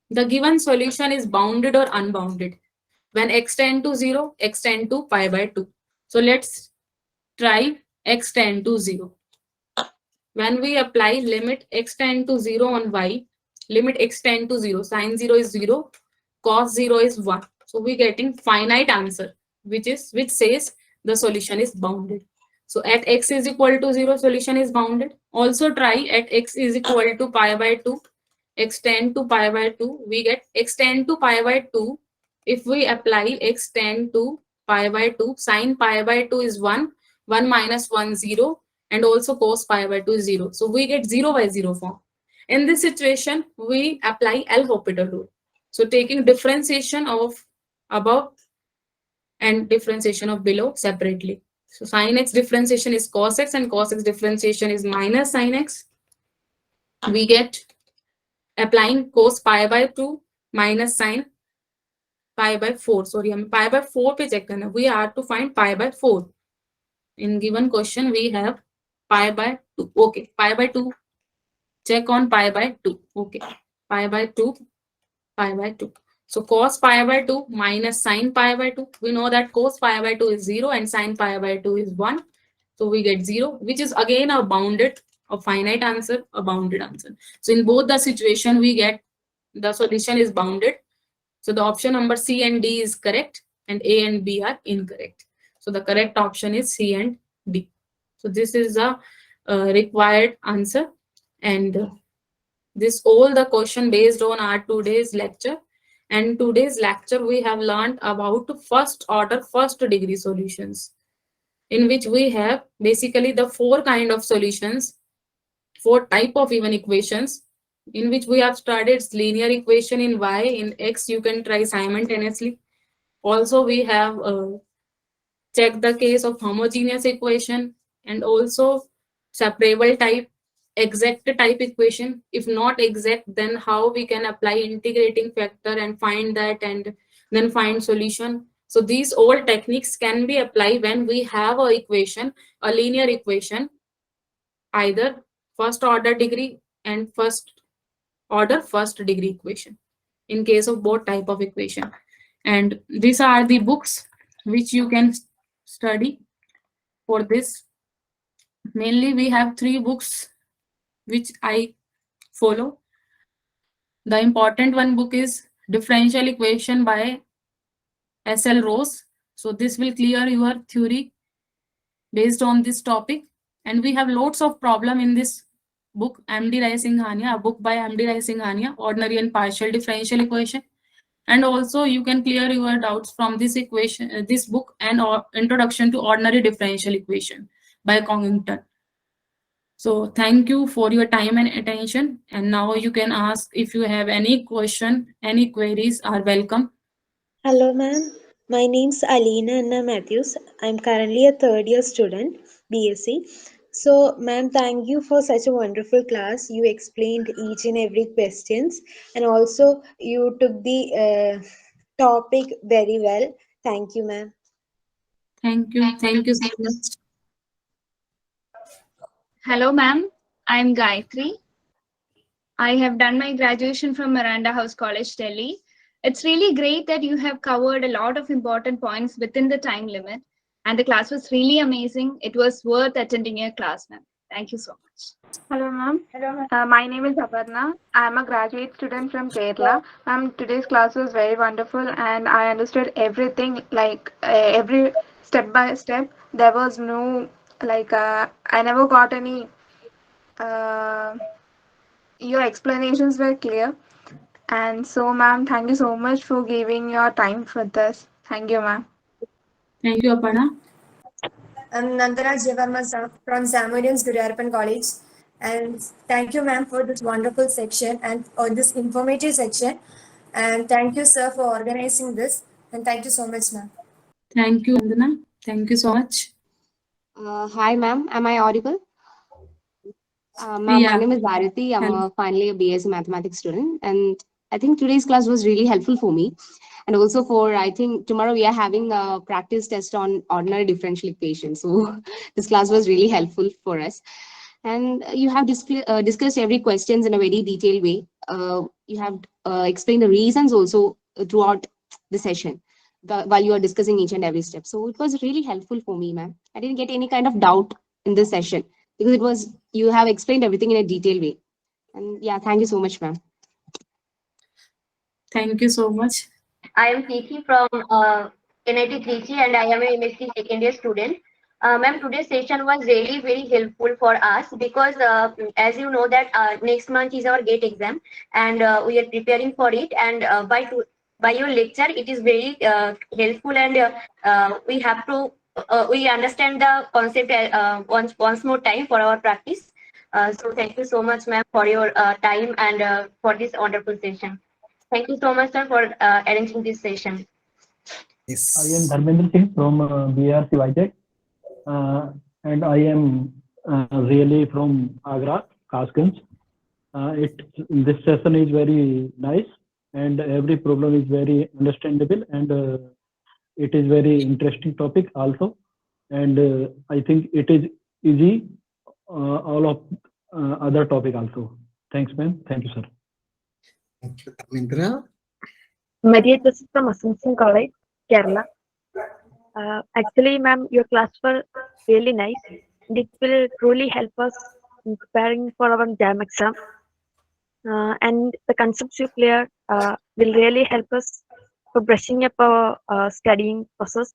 B: the given solution is bounded or unbounded. When x tend to 0, x tend to pi by 2. So let's try x tend to 0. When we apply limit x tend to 0 on y, limit x tend to 0, sin 0 is 0, cos 0 is 1. So we're getting finite answer, which says the solution is bounded. So at x is equal to 0, solution is bounded. Also try at x is equal to pi by 2, x tend to pi by 2, we get x tend to pi by 2. If we apply x tend to pi by 2, sin pi by 2 is 1, 1 minus 1, 0, and also cos pi by 2 is 0. So we get 0 by 0 form. In this situation, we apply L'Hopital rule. So taking differentiation of above and differentiation of below separately. So sin x differentiation is cos x, and cos x differentiation is minus sin x. We get applying cos pi by 2 minus sin pi by 4. Sorry, pi by 4 pe check karna. We are to find pi by 4. In given question, we have pi by 2. Okay, pi by 2. Check on pi by 2. Okay, pi by 2, pi by 2. So cos pi by 2 minus sin pi by 2. We know that cos pi by 2 is 0 and sin pi by 2 is 1. So we get 0, which is again a bounded, a finite answer, a bounded answer. So in both the situation, we get the solution is bounded. So the option number C and D is correct, and A and B are incorrect. So the correct option is C and D. So this is the required answer. And this all the question based on our today's lecture. And today's lecture, we have learned about first order, first degree solutions, in which we have basically the 4 kind of solutions 4 type of even equations, in which we have studied linear equation in y, in x you can try simultaneously. Also we have checked the case of homogeneous equation, and also separable type, exact type equation. If not exact, then how we can apply integrating factor and find that, and then find solution. So these all techniques can be applied when we have a equation, a linear equation, either first order degree and first order first degree equation, in case of both type of equation. And these are the books which you can study for this. Mainly we have 3 books which I follow. The important one book is Differential Equation by S.L. Rose. So this will clear your theory based on this topic. And we have lots of problem in this book, M.D. 𝐻𝐚𝐽, a book by M.D. 𝐻𝐚𝐽, Ordinary and Partial Differential Equation. And also you can clear your doubts from this equation, this book, and Introduction to Ordinary Differential Equation by 𝐀𝐬𝐽. So thank you for your time and attention. And now you can ask if you have any question, any queries are welcome.
E: Hello, ma'am. My name's Alina Anna Matthews. I'm currently a third-year student, BSc. So, ma'am, thank you for such a wonderful class. You explained each and every questions, and also you took the topic very well. Thank you, ma'am.
B: Thank you. Thank you so much.
C: Hello, ma'am. I'm Gayatri. I have done my graduation from Miranda House College, Delhi. It's really great that you have covered a lot of important points within the time limit, and the class was really amazing. It was worth attending your class, ma'am. Thank you so much.
F: Hello, ma'am. My name is Aparna. I am a graduate student from Kerala. Today's class was very wonderful, and I understood everything, like every step by step. There was no, I never got any, your explanations were clear. And so, ma'am, thank you so much for giving your time for this. Thank you, ma'am.
B: Thank you, Aparna.
G: I'm Nandana Jevarma from Zamorian's Guruyarpan College. And thank you, ma'am, for this wonderful section and for this informative section. And thank you, sir, for organizing this. And thank you so much, ma'am.
B: Thank you, Nandana. Thank you so much.
H: Hi, ma'am. Am I audible? Ma'am,
B: Yeah.
H: my name is Iritty. I'm
B: Hello.
H: finally a BSc Mathematics student. And I think today's class was really helpful for me. And also for, I think tomorrow we are having a practice test on ordinary differential equations. So this class was really helpful for us. And you have discussed every questions in a very detailed way. You have explained the reasons also throughout the session while you are discussing each and every step. So it was really helpful for me, ma'am. I didn't get any kind of doubt in this session because you have explained everything in a detailed way. And yeah, thank you so much, ma'am.
B: Thank you so much.
I: I am Kiki from NIT Trichy, and I am a M.Sc second year student. Ma'am, today's session was really very helpful for us because as you know that next month is our GATE exam, and we are preparing for it. And by your lecture, it is very helpful, and we have to we understand the concept once more time for our practice. So thank you so much, ma'am, for your time and for this wonderful session. Thank you so much, sir, for arranging this session.
A: Yes.
J: I am Dharmendra Singh from BRC Vizag, and I am really from Agra, Kasganj. This session is very nice, and every problem is very understandable, and it is very interesting topic also. And I think it is easy all of other topic also. Thanks, ma'am. Thank you, sir.
A: Thank you, Dharmendra.
F: Maria Joseph from Assumption College, Kerala. Actually, ma'am, your class was really nice. It will truly help us in preparing for our JAM exam. And the concepts you clear will really help us for brushing up our studying process.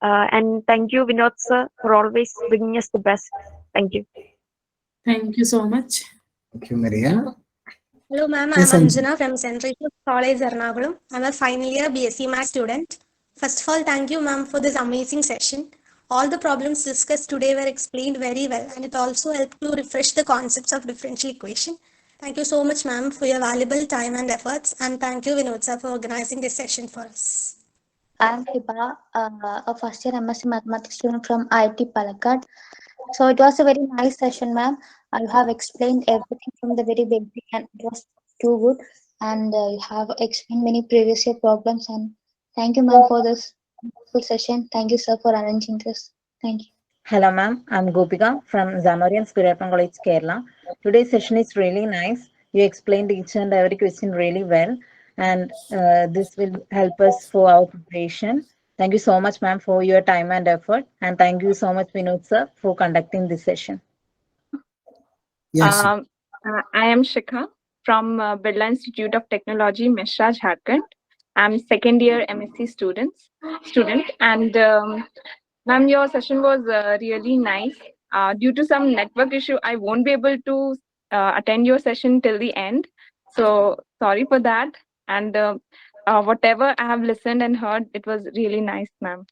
F: And thank you, Vinod sir, for always bringing us the best. Thank you.
B: Thank you so much.
A: Thank you, Maria.
G: Hello, ma'am.
A: Yes,
G: I'm
A: Anjali.
G: Anjana from Central College, Ernakulam. I'm a final year BSc Math student. First of all, thank you, ma'am, for this amazing session.
K: All the problems discussed today were explained very well, and it also helped to refresh the concepts of differential equation. Thank you so much, ma'am, for your valuable time and efforts, and thank you, Vinod sir, for organizing this session for us.
L: I'm Hiba, a first year MSc Mathematics student from IIT Palakkad. So it was a very nice session, ma'am. You have explained everything from the very beginning, and it was too good. And you have explained many previous year problems. And thank you, ma'am, for this full session. Thank you, sir, for arranging this. Thank you.
M: Hello, ma'am. I'm Gopika from Zamorian Guriyappan College, Kerala. Today's session is really nice. You explained each and every question really well, and this will help us for our preparation. Thank you so much, ma'am, for your time and effort, and thank you so much, Vinod sir, for conducting this session.
A: Yes.
N: I am Shikha from Birla Institute of Technology, Mishra, Jharkhand. I'm second year MSc student, and ma'am, your session was really nice. Due to some network issue, I won't be able to attend your session till the end. So sorry for that. And whatever I have listened and heard, it was really nice, ma'am.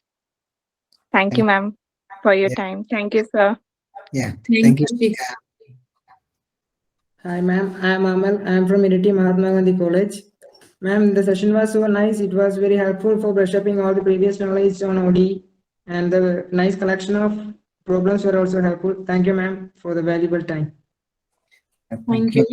N: Thank you, ma'am, for your time. Thank you, sir.
A: Yeah.
B: Thank you.
O: Hi, ma'am. I am Amal. I am from Iritty Mahatma Gandhi College. Ma'am, the session was so nice. It was very helpful for brush upping all the previous knowledge on OD, and the nice collection of problems were also helpful. Thank you, ma'am, for the valuable time.
B: Thank you.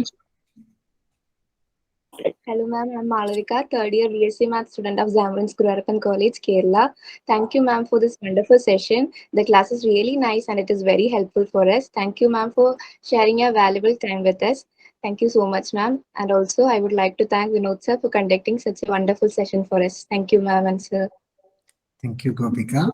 P: Hello, ma'am. I'm Malavika, third year BSc Math student of 𝐻𝐸𝐴𝐺 Guriyappan College, Kerala. Thank you, ma'am, for this wonderful session. The class is really nice and it is very helpful for us. Thank you, ma'am, for sharing your valuable time with us. Thank you so much, ma'am. And also, I would like to thank Vinod sir for conducting such a wonderful session for us. Thank you, ma'am and sir.
A: Thank you, Gopika.